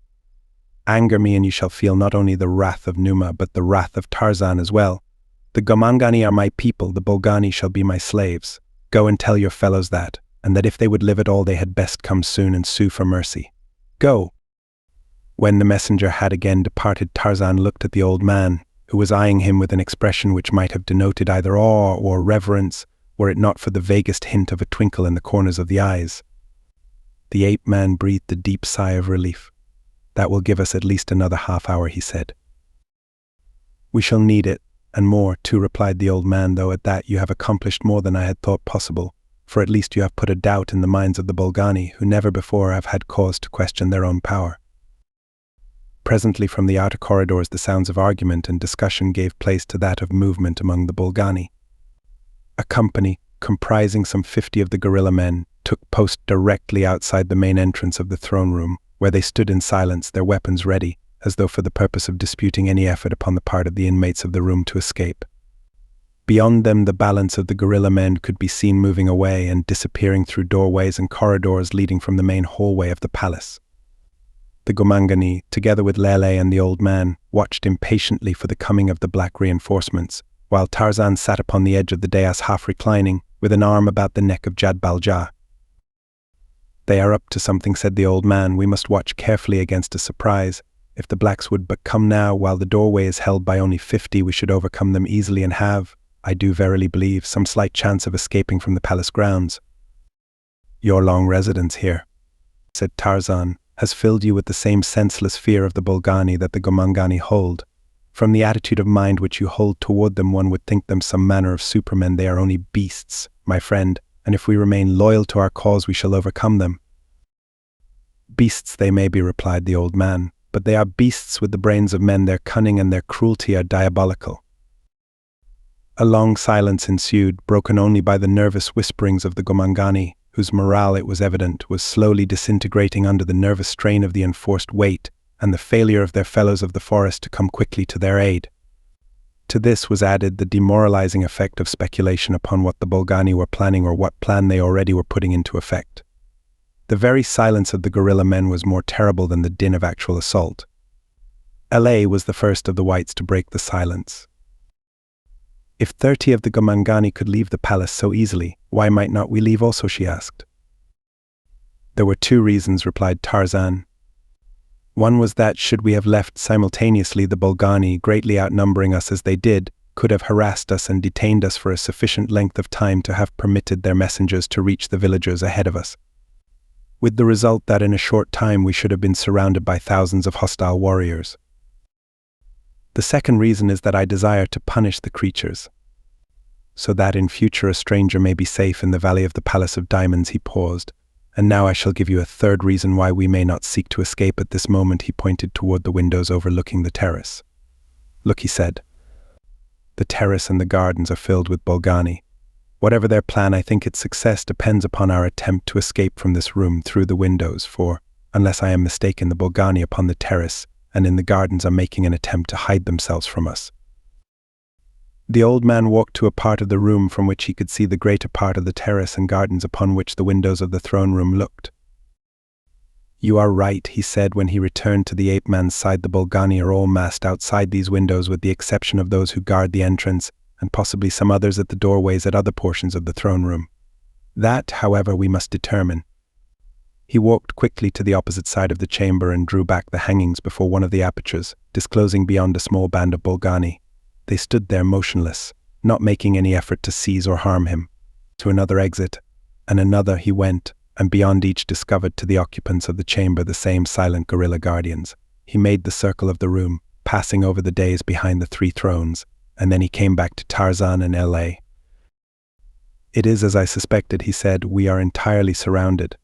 Anger me and you shall feel not only the wrath of Numa, but the wrath of Tarzan as well. The Gomangani are my people, the Bolgani shall be my slaves. Go and tell your fellows that, and that if they would live at all they had best come soon and sue for mercy. Go." When the messenger had again departed, Tarzan looked at the old man, who was eyeing him with an expression which might have denoted either awe or reverence, were it not for the vaguest hint of a twinkle in the corners of the eyes. The ape-man breathed a deep sigh of relief. "That will give us at least another half-hour," he said. "We shall need it, and more, too," replied the old man, "though at that you have accomplished more than I had thought possible, for at least you have put a doubt in the minds of the Bolgani, who never before have had cause to question their own power." Presently from the outer corridors the sounds of argument and discussion gave place to that of movement among the Bolgani. A company, comprising some 50 of the guerrilla men, took post directly outside the main entrance of the throne room, where they stood in silence, their weapons ready, as though for the purpose of disputing any effort upon the part of the inmates of the room to escape. Beyond them the balance of the guerrilla men could be seen moving away and disappearing through doorways and corridors leading from the main hallway of the palace. The Gomangani, together with Lele and the old man, watched impatiently for the coming of the black reinforcements, while Tarzan sat upon the edge of the dais half reclining, with an arm about the neck of Jad Balja. "They are up to something," said the old man. "We must watch carefully against a surprise. If the blacks would but come now, while the doorway is held by only 50, we should overcome them easily and have, I do verily believe, some slight chance of escaping from the palace grounds." "Your long residence here," said Tarzan, "has filled you with the same senseless fear of the Bolgani that the Gomangani hold. From the attitude of mind which you hold toward them, one would think them some manner of supermen. They are only beasts, my friend, and if we remain loyal to our cause we shall overcome them." "Beasts they may be," replied the old man, "but they are beasts with the brains of men. Their cunning and their cruelty are diabolical." A long silence ensued, broken only by the nervous whisperings of the Gomangani, whose morale, it was evident, was slowly disintegrating under the nervous strain of the enforced wait and the failure of their fellows of the forest to come quickly to their aid. To this was added the demoralizing effect of speculation upon what the Bolgani were planning or what plan they already were putting into effect. The very silence of the guerrilla men was more terrible than the din of actual assault. LA was the first of the whites to break the silence. If 30 of the Gomangani could leave the palace so easily, why might not we leave also, she asked. There were 2 reasons, replied Tarzan. One was that, should we have left simultaneously, the Bolgani, greatly outnumbering us as they did, could have harassed us and detained us for a sufficient length of time to have permitted their messengers to reach the villagers ahead of us, with the result that in a short time we should have been surrounded by thousands of hostile warriors. The second reason is that I desire to punish the creatures, so that in future a stranger may be safe in the Valley of the Palace of Diamonds. He paused. And now I shall give you a third reason why we may not seek to escape at this moment. He pointed toward the windows overlooking the terrace. Look, he said. The terrace and the gardens are filled with Bolgani. Whatever their plan, I think its success depends upon our attempt to escape from this room through the windows, for, unless I am mistaken, the Bolgani upon the terrace and in the gardens are making an attempt to hide themselves from us. The old man walked to a part of the room from which he could see the greater part of the terrace and gardens upon which the windows of the throne room looked. You are right, he said when he returned to the ape man's side. The Bolgani are all massed outside these windows with the exception of those who guard the entrance and possibly some others at the doorways at other portions of the throne room. That, however, we must determine. He walked quickly to the opposite side of the chamber and drew back the hangings before one of the apertures, disclosing beyond a small band of Bolgani. They stood there motionless, not making any effort to seize or harm him. To another exit, and another he went, and beyond each discovered to the occupants of the chamber the same silent guerrilla guardians. He made the circle of the room, passing over the dais behind the 3 thrones, and then he came back to Tarzan and LA. It is as I suspected, he said. We are entirely surrounded.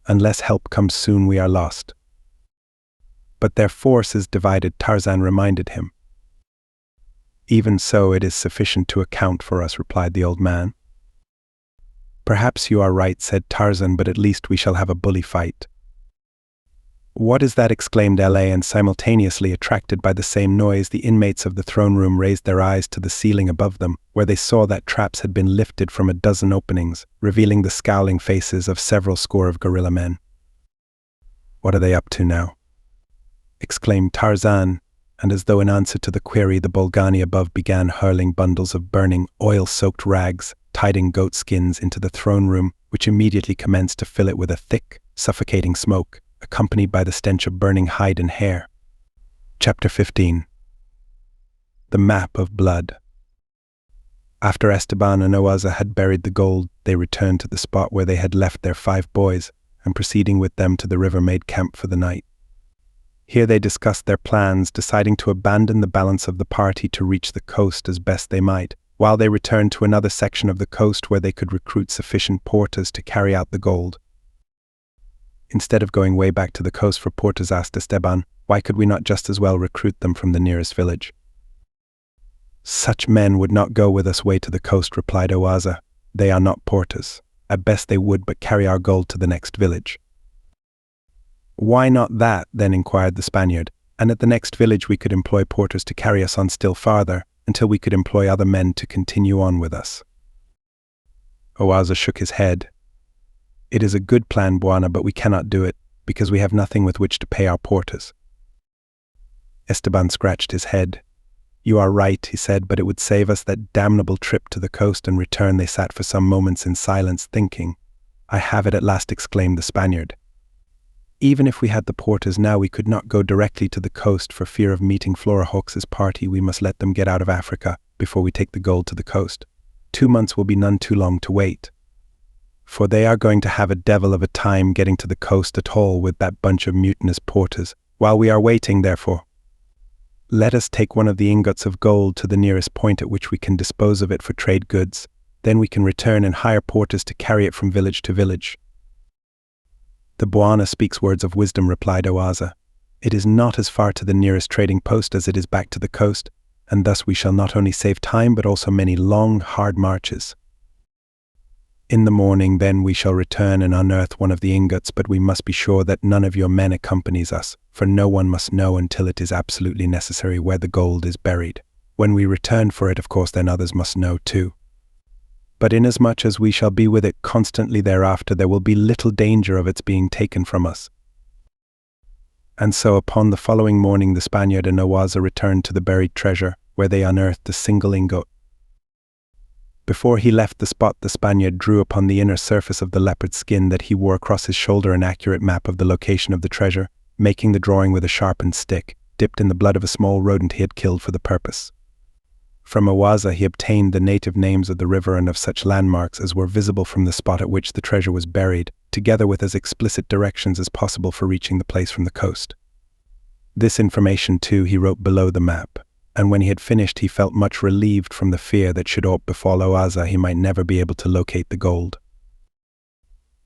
Unless help comes soon, we are lost. But their force is divided, Tarzan reminded him. Even so, it is sufficient to account for us, replied the old man. Perhaps you are right, said Tarzan, but at least we shall have a bully fight. What is that? Exclaimed LA, and simultaneously attracted by the same noise, the inmates of the throne room raised their eyes to the ceiling above them, where they saw that traps had been lifted from a dozen openings, revealing the scowling faces of several score of guerrilla men. What are they up to now? Exclaimed Tarzan, and as though in answer to the query, the Bolgani above began hurling bundles of burning, oil-soaked rags, tied in goat skins, into the throne room, which immediately commenced to fill it with a thick, suffocating smoke, accompanied by the stench of burning hide and hair. Chapter 15. The Map of Blood. After Esteban and Oaza had buried the gold, they returned to the spot where they had left their 5 boys, and proceeding with them to the river made camp for the night. Here they discussed their plans, deciding to abandon the balance of the party to reach the coast as best they might, while they returned to another section of the coast where they could recruit sufficient porters to carry out the gold. Instead of going way back to the coast for porters, asked Esteban, why could we not just as well recruit them from the nearest village? Such men would not go with us way to the coast, replied Oaza. They are not porters. At best they would but carry our gold to the next village. Why not that, then, inquired the Spaniard, and at the next village we could employ porters to carry us on still farther, until we could employ other men to continue on with us. Oaza shook his head. It is a good plan, Buana, but we cannot do it, because we have nothing with which to pay our porters. Esteban scratched his head. You are right, he said, but it would save us that damnable trip to the coast and return. They sat for some moments in silence, thinking. I have it at last, exclaimed the Spaniard. Even if we had the porters now, we could not go directly to the coast for fear of meeting Flora Hawks's party. We must let them get out of Africa before we take the gold to the coast. 2 months will be none too long to wait, for they are going to have a devil of a time getting to the coast at all with that bunch of mutinous porters. While we are waiting, therefore, let us take one of the ingots of gold to the nearest point at which we can dispose of it for trade goods. Then we can return and hire porters to carry it from village to village. The Buana speaks words of wisdom, replied Oaza. It is not as far to the nearest trading post as it is back to the coast, and thus we shall not only save time but also many long, hard marches. In the morning, then, we shall return and unearth one of the ingots, but we must be sure that none of your men accompanies us, for no one must know until it is absolutely necessary where the gold is buried. When we return for it, of course, then others must know too. But inasmuch as we shall be with it constantly thereafter, there will be little danger of its being taken from us. And so upon the following morning the Spaniard and Owaza returned to the buried treasure, where they unearthed a single ingot. Before he left the spot, the Spaniard drew upon the inner surface of the leopard skin that he wore across his shoulder an accurate map of the location of the treasure, making the drawing with a sharpened stick, dipped in the blood of a small rodent he had killed for the purpose. From Owaza he obtained the native names of the river and of such landmarks as were visible from the spot at which the treasure was buried, together with as explicit directions as possible for reaching the place from the coast. This information, too, he wrote below the map, and when he had finished he felt much relieved from the fear that should aught befall Owaza he might never be able to locate the gold.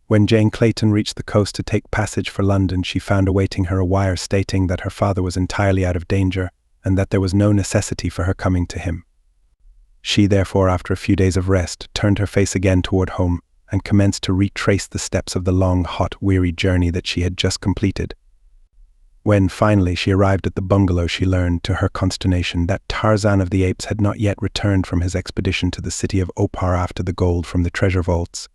When Jane Clayton reached the coast to take passage for London, she found awaiting her a wire stating that her father was entirely out of danger and that there was no necessity for her coming to him. She, therefore, after a few days of rest, turned her face again toward home and commenced to retrace the steps of the long, hot, weary journey that she had just completed. When, finally, she arrived at the bungalow, she learned, to her consternation, that Tarzan of the Apes had not yet returned from his expedition to the city of Opar after the gold from the treasure vaults.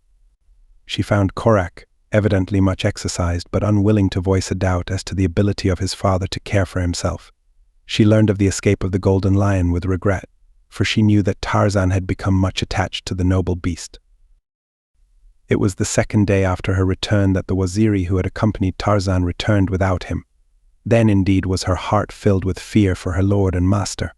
She found Korak, evidently much exercised, but unwilling to voice a doubt as to the ability of his father to care for himself. She learned of the escape of the golden lion with regret, for she knew that Tarzan had become much attached to the noble beast. It was the second day after her return that the Waziri who had accompanied Tarzan returned without him. Then indeed was her heart filled with fear for her lord and master.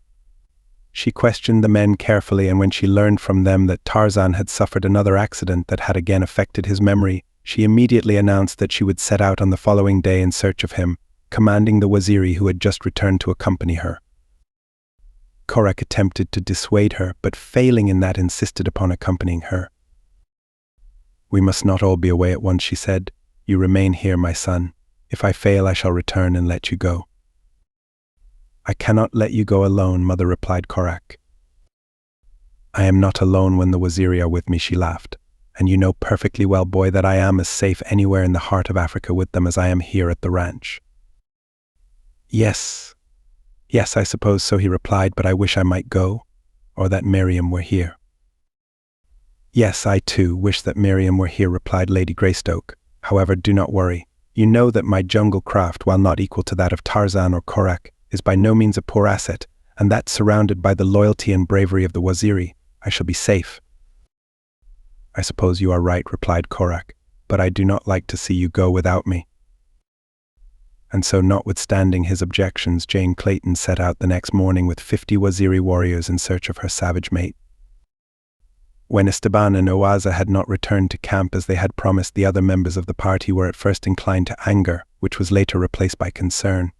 She questioned the men carefully, and when she learned from them that Tarzan had suffered another accident that had again affected his memory, she immediately announced that she would set out on the following day in search of him, commanding the Waziri who had just returned to accompany her. Korak attempted to dissuade her, but failing in that insisted upon accompanying her. "We must not all be away at once," she said. "You remain here, my son. If I fail, I shall return and let you go." "I cannot let you go alone," mother replied Korak. "I am not alone when the Waziri are with me," she laughed. "And you know perfectly well, boy, that I am as safe anywhere in the heart of Africa with them as I am here at the ranch." Yes, I suppose so," he replied, "but I wish I might go, or that Miriam were here." "Yes, I too wish that Miriam were here," replied Lady Greystoke. "However, do not worry. You know that my jungle craft, while not equal to that of Tarzan or Korak, is by no means a poor asset, and that surrounded by the loyalty and bravery of the Waziri, I shall be safe." "I suppose you are right," replied Korak, "but I do not like to see you go without me." And so, notwithstanding his objections, Jane Clayton set out the next morning with 50 Waziri warriors in search of her savage mate. When Esteban and Owaza had not returned to camp as they had promised, the other members of the party were at first inclined to anger, which was later replaced by concern.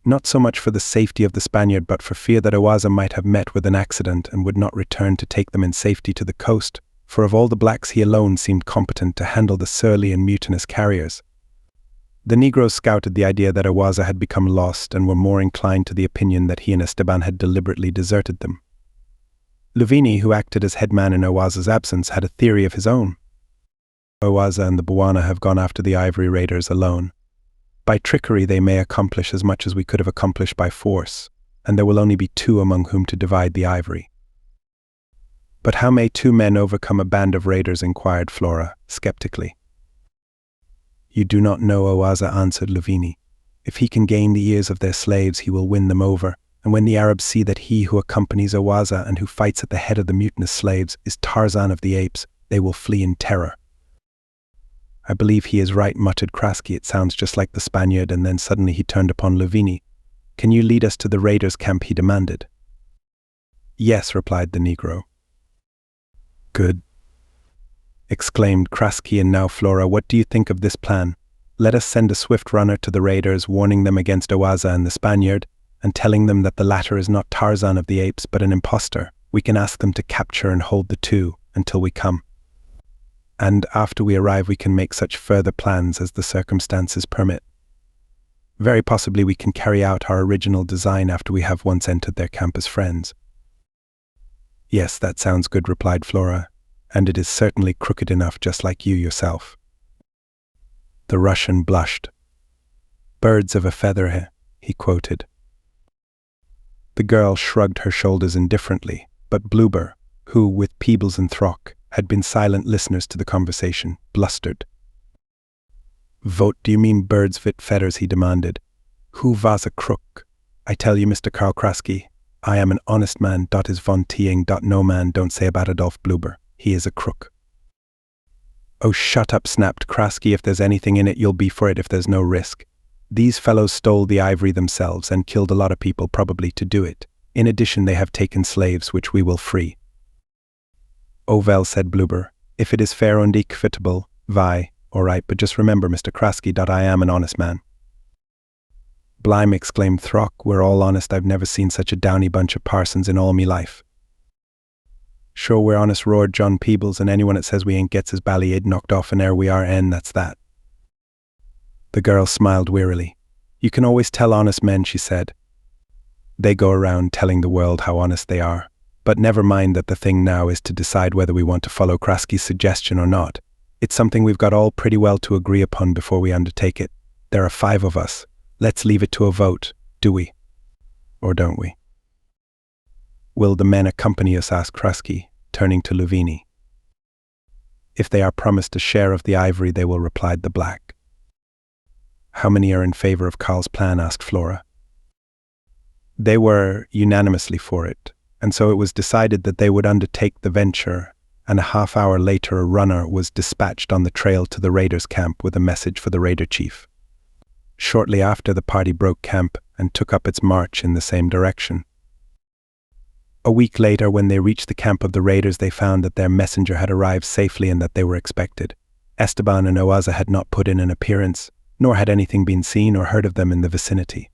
Not so much for the safety of the Spaniard, but for fear that Owaza might have met with an accident and would not return to take them in safety to the coast, for of all the blacks he alone seemed competent to handle the surly and mutinous carriers. The Negroes scouted the idea that Owaza had become lost and were more inclined to the opinion that he and Esteban had deliberately deserted them. Luvini, who acted as headman in Owaza's absence, had a theory of his own. "Owaza and the Bwana have gone after the ivory raiders alone. By trickery they may accomplish as much as we could have accomplished by force, and there will only be 2 among whom to divide the ivory." "But how may 2 men overcome a band of raiders?" inquired Flora, skeptically. "You do not know Owaza," answered Luvini. "If he can gain the ears of their slaves, he will win them over. And when the Arabs see that he who accompanies Owaza and who fights at the head of the mutinous slaves is Tarzan of the Apes, they will flee in terror." "I believe he is right," muttered Kraski. "It sounds just like the Spaniard," and then suddenly he turned upon Luvini. "Can you lead us to the raiders' camp?" he demanded. "Yes," replied the Negro. "Good," exclaimed Kraski. "And now, Flora, what do you think of this plan? Let us send a swift runner to the raiders, warning them against Owaza and the Spaniard, and telling them that the latter is not Tarzan of the Apes, but an impostor. We can ask them to capture and hold the 2 until we come. And after we arrive, we can make such further plans as the circumstances permit. Very possibly we can carry out our original design after we have once entered their camp as friends." "Yes, that sounds good," replied Flora, "and it is certainly crooked enough, just like you yourself." The Russian blushed. "Birds of a feather," he quoted. The girl shrugged her shoulders indifferently, but Blueber, who, with Peebles and Throck, had been silent listeners to the conversation, blustered. "Vote, do you mean birds vit feathers?" he demanded. "Who was a crook? I tell you, Mr. Karl Kraske, I am an honest man. Dot is von Teing. Dot no man don't say about Adolf Bluber. He is a crook." "Oh, shut up," snapped Kraske. "If there's anything in it, you'll be for it if there's no risk. These fellows stole the ivory themselves and killed a lot of people probably to do it. In addition, they have taken slaves, which we will free." "Oh well," said Bluber, "if it is fair and equitable, why, all right, but just remember, Mr. Kraske, I am an honest man." "Blime," exclaimed Throck, "we're all honest. I've never seen such a downy bunch of parsons in all me life." "Sure we're honest," roared John Peebles, "and anyone that says we ain't gets his ballad knocked off and ere we are that's that." The girl smiled wearily. "You can always tell honest men," she said. "They go around telling the world how honest they are. But never mind that. The thing now is to decide whether we want to follow Kraske's suggestion or not. It's something we've got all pretty well to agree upon before we undertake it. There are 5 of us. Let's leave it to a vote, do we? Or don't we?" "Will the men accompany us?" asked Kraske, turning to Luvini. "If they are promised a share of the ivory, they will," replied the black. "How many are in favor of Karl's plan?" asked Flora. They were unanimously for it, and so it was decided that they would undertake the venture, and a half-hour later a runner was dispatched on the trail to the raiders' camp with a message for the raider chief. Shortly after, the party broke camp and took up its march in the same direction. A week later, when they reached the camp of the raiders, they found that their messenger had arrived safely and that they were expected. Esteban and Oaza had not put in an appearance, nor had anything been seen or heard of them in the vicinity.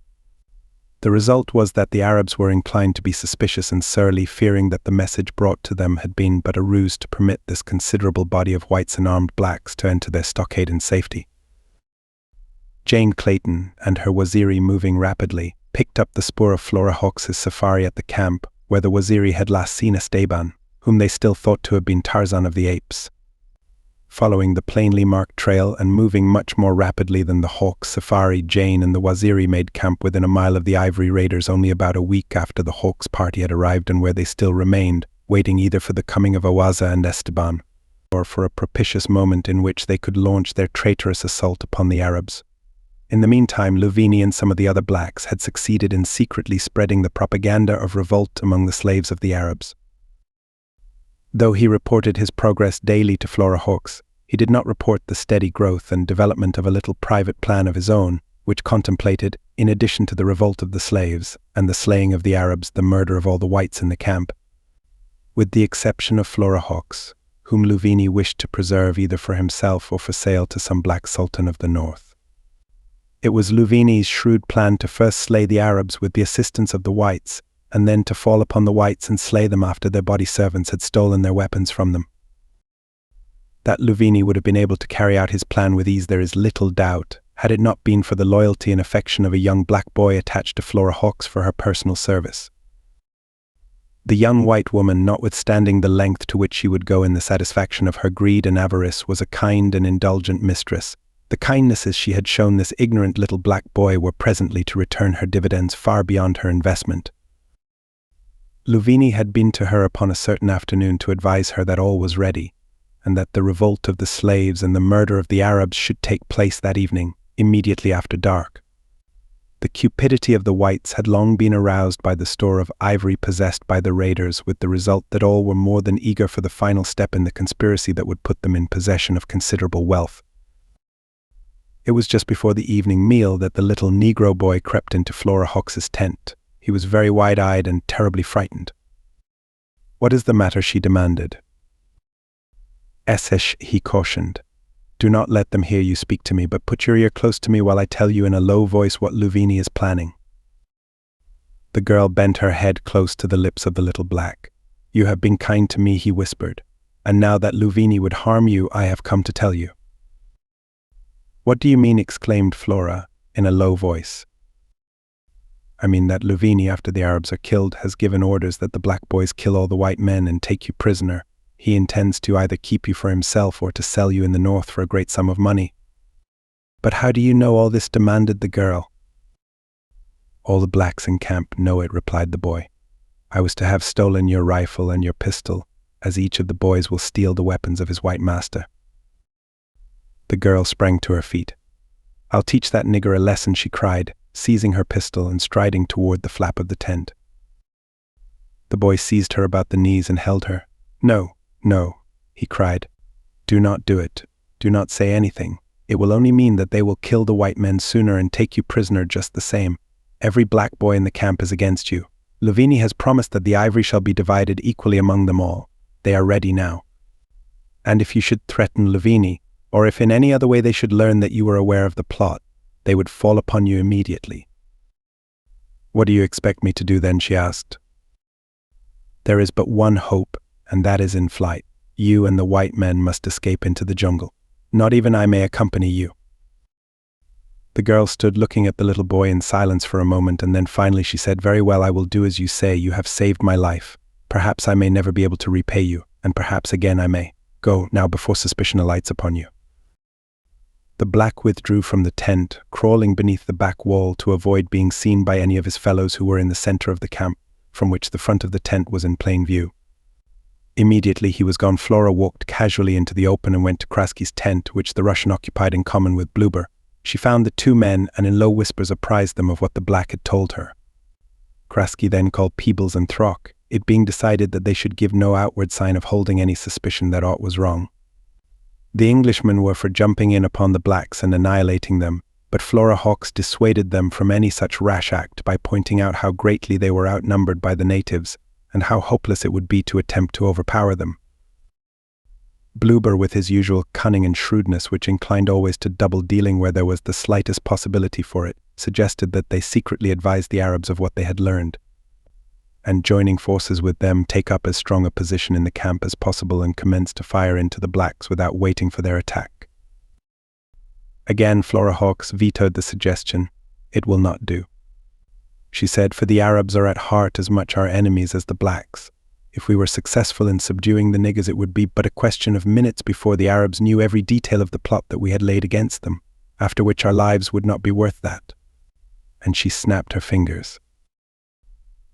The result was that the Arabs were inclined to be suspicious and surly, fearing that the message brought to them had been but a ruse to permit this considerable body of whites and armed blacks to enter their stockade in safety. Jane Clayton and her Waziri, moving rapidly, picked up the spoor of Flora Hawkes' safari at the camp, where the Waziri had last seen Esteban, whom they still thought to have been Tarzan of the Apes. Following the plainly marked trail and moving much more rapidly than the Hawks safari, Jane and the Waziri made camp within a mile of the Ivory Raiders only about a week after the Hawks party had arrived, and where they still remained, waiting either for the coming of Oaza and Esteban, or for a propitious moment in which they could launch their traitorous assault upon the Arabs. In the meantime, Luvini and some of the other blacks had succeeded in secretly spreading the propaganda of revolt among the slaves of the Arabs. Though he reported his progress daily to Flora Hawkes, he did not report the steady growth and development of a little private plan of his own, which contemplated, in addition to the revolt of the slaves and the slaying of the Arabs, the murder of all the whites in the camp. With the exception of Flora Hawkes, whom Luvini wished to preserve either for himself or for sale to some black sultan of the north. It was Luvini's shrewd plan to first slay the Arabs with the assistance of the whites, and then to fall upon the whites and slay them after their body servants had stolen their weapons from them. That Luvini would have been able to carry out his plan with ease there is little doubt, had it not been for the loyalty and affection of a young black boy attached to Flora Hawkes for her personal service. The young white woman, notwithstanding the length to which she would go in the satisfaction of her greed and avarice, was a kind and indulgent mistress. The kindnesses she had shown this ignorant little black boy were presently to return her dividends far beyond her investment. Luvini had been to her upon a certain afternoon to advise her that all was ready, and that the revolt of the slaves and the murder of the Arabs should take place that evening, immediately after dark. The cupidity of the whites had long been aroused by the store of ivory possessed by the raiders, with the result that all were more than eager for the final step in the conspiracy that would put them in possession of considerable wealth. It was just before the evening meal that the little Negro boy crept into Flora Hawkes' tent. He was very wide-eyed and terribly frightened. "What is the matter?" she demanded. "Essesh," he cautioned. "Do not let them hear you speak to me, but put your ear close to me while I tell you in a low voice what Luvini is planning." The girl bent her head close to the lips of the little black. "You have been kind to me," he whispered, "and now that Luvini would harm you, I have come to tell you." "What do you mean?" exclaimed Flora, in a low voice. "I mean that Luvini, after the Arabs are killed, has given orders that the black boys kill all the white men and take you prisoner. He intends to either keep you for himself or to sell you in the north for a great sum of money." "But how do you know all this?" demanded the girl. "All the blacks in camp know it," replied the boy. "I was to have stolen your rifle and your pistol, as each of the boys will steal the weapons of his white master." The girl sprang to her feet. "I'll teach that nigger a lesson," she cried, seizing her pistol and striding toward the flap of the tent. The boy seized her about the knees and held her. "No, no," he cried. "Do not do it. Do not say anything. It will only mean that they will kill the white men sooner and take you prisoner just the same. Every black boy in the camp is against you. Louvini has promised that the ivory shall be divided equally among them all. They are ready now. And if you should threaten Louvini, or if in any other way they should learn that you were aware of the plot, they would fall upon you immediately." "What do you expect me to do then?" she asked. "There is but one hope, and that is in flight. You and the white men must escape into the jungle. Not even I may accompany you." The girl stood looking at the little boy in silence for a moment, and then finally she said, "Very well, I will do as you say. You have saved my life. Perhaps I may never be able to repay you, and perhaps again I may. Go, now, before suspicion alights upon you." The black withdrew from the tent, crawling beneath the back wall to avoid being seen by any of his fellows who were in the center of the camp, from which the front of the tent was in plain view. Immediately he was gone, Flora walked casually into the open and went to Krasky's tent, which the Russian occupied in common with Bluber. She found the two men and in low whispers apprised them of what the black had told her. Krasky then called Peebles and Throck, it being decided that they should give no outward sign of holding any suspicion that aught was wrong. The Englishmen were for jumping in upon the blacks and annihilating them, but Flora Hawkes dissuaded them from any such rash act by pointing out how greatly they were outnumbered by the natives, and how hopeless it would be to attempt to overpower them. Bluber, with his usual cunning and shrewdness, which inclined always to double-dealing where there was the slightest possibility for it, suggested that they secretly advise the Arabs of what they had learned, and joining forces with them, take up as strong a position in the camp as possible and commence to fire into the blacks without waiting for their attack. Again, Flora Hawkes vetoed the suggestion. "It will not do," she said, "for the Arabs are at heart as much our enemies as the blacks. If we were successful in subduing the niggers, it would be but a question of minutes before the Arabs knew every detail of the plot that we had laid against them, after which our lives would not be worth that." And she snapped her fingers.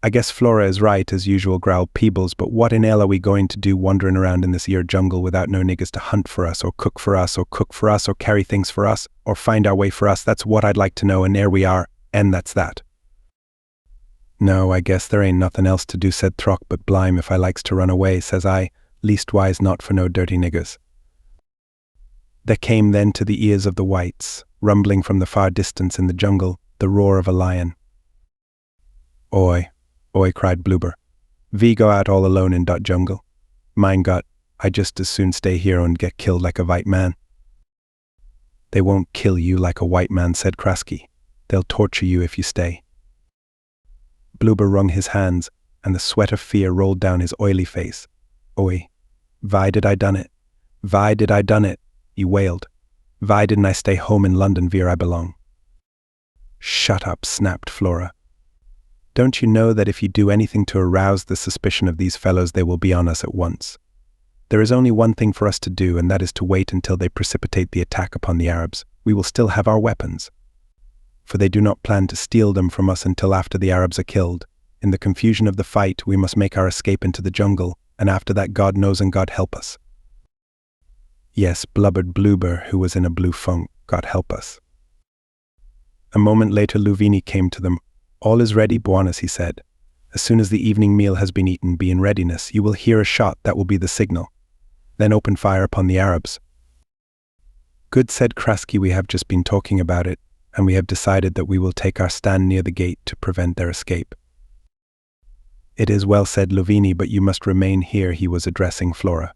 "I guess Flora is right, as usual," growled Peebles, "but what in hell are we going to do wandering around in this here jungle without no niggers to hunt for us, or cook for us, or cook for us, or carry things for us, or find our way for us? That's what I'd like to know, and there we are, and that's that." "No, I guess there ain't nothing else to do," said Throck, "but blime if I likes to run away, says I, leastwise not for no dirty niggers." There came then to the ears of the whites, rumbling from the far distance in the jungle, the roar of a lion. "Oi, oi," cried Bluber. "We go out all alone in dot jungle. Mein Gott, I just as soon stay here and get killed like a white man." "They won't kill you like a white man," said Krasky. "They'll torture you if you stay." Bluber wrung his hands, and the sweat of fear rolled down his oily face. "Oi, why did I done it? Why did I done it?" he wailed. "Why didn't I stay home in London where I belong?" "Shut up," snapped Flora. "Don't you know that if you do anything to arouse the suspicion of these fellows, they will be on us at once? There is only one thing for us to do, and that is to wait until they precipitate the attack upon the Arabs. We will still have our weapons, for they do not plan to steal them from us until after the Arabs are killed. In the confusion of the fight, we must make our escape into the jungle, and after that God knows and God help us." "Yes," blubbered Bluber, who was in a blue funk, "God help us." A moment later Louvini came to them. "All is ready, Buonas," he said. "As soon as the evening meal has been eaten, be in readiness. You will hear a shot, that will be the signal. Then open fire upon the Arabs." "Good," said Krasky, "we have just been talking about it, and we have decided that we will take our stand near the gate to prevent their escape." "It is well said, Louvini, but you must remain here," he was addressing Flora.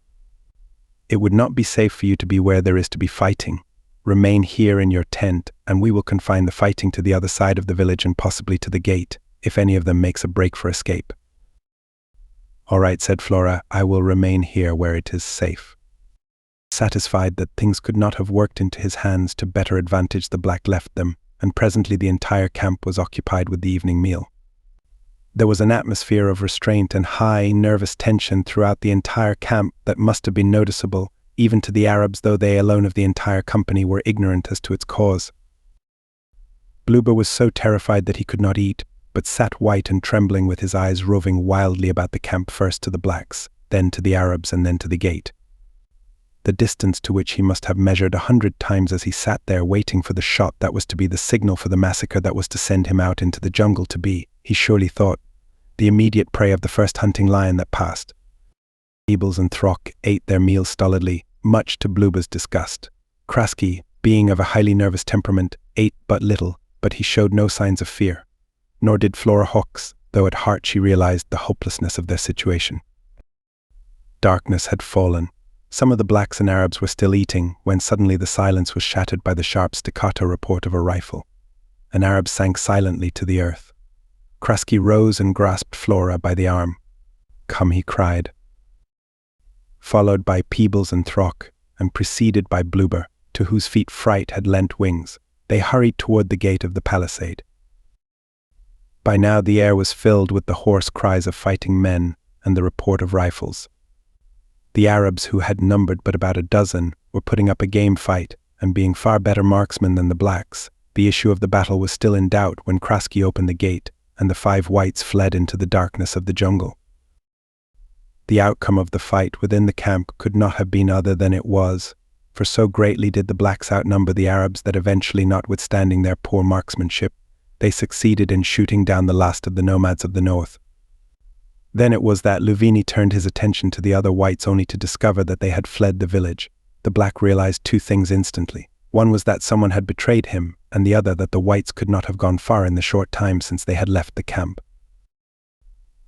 "It would not be safe for you to be where there is to be fighting. Remain here in your tent, and we will confine the fighting to the other side of the village and possibly to the gate, if any of them makes a break for escape." "All right," said Flora, "I will remain here where it is safe." Satisfied that things could not have worked into his hands to better advantage, the black left them, and presently the entire camp was occupied with the evening meal. There was an atmosphere of restraint and high, nervous tension throughout the entire camp that must have been noticeable, even to the Arabs, though they alone of the entire company were ignorant as to its cause. Bluber was so terrified that he could not eat, but sat white and trembling with his eyes roving wildly about the camp, first to the blacks, then to the Arabs, and then to the gate. The distance to which he must have measured 100 times as he sat there waiting for the shot that was to be the signal for the massacre that was to send him out into the jungle to be, he surely thought, the immediate prey of the first hunting lion that passed. Peebles and Throck ate their meal stolidly, much to Bluba's disgust. Krasky, being of a highly nervous temperament, ate but little, but he showed no signs of fear. Nor did Flora Hawkes, though at heart she realized the hopelessness of their situation. Darkness had fallen. Some of the blacks and Arabs were still eating, when suddenly the silence was shattered by the sharp staccato report of a rifle. An Arab sank silently to the earth. Krasky rose and grasped Flora by the arm. "Come," he cried. Followed by Peebles and Throck, and preceded by Bluber, to whose feet fright had lent wings, they hurried toward the gate of the palisade. By now the air was filled with the hoarse cries of fighting men and the report of rifles. The Arabs, who had numbered but about a dozen, were putting up a game fight, and being far better marksmen than the blacks, the issue of the battle was still in doubt when Krasky opened the gate, and the 5 whites fled into the darkness of the jungle. The outcome of the fight within the camp could not have been other than it was, for so greatly did the blacks outnumber the Arabs that eventually, notwithstanding their poor marksmanship, they succeeded in shooting down the last of the nomads of the north. Then it was that Luvini turned his attention to the other whites, only to discover that they had fled the village. The black realized 2 things instantly. One was that someone had betrayed him, and the other that the whites could not have gone far in the short time since they had left the camp.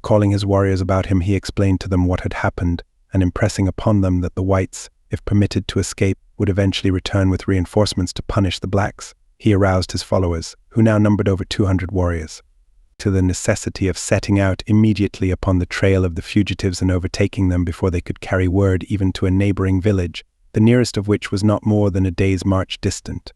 Calling his warriors about him, he explained to them what had happened, and impressing upon them that the whites, if permitted to escape, would eventually return with reinforcements to punish the blacks, he aroused his followers, who now numbered over 200 warriors, to the necessity of setting out immediately upon the trail of the fugitives and overtaking them before they could carry word even to a neighboring village, the nearest of which was not more than a day's march distant.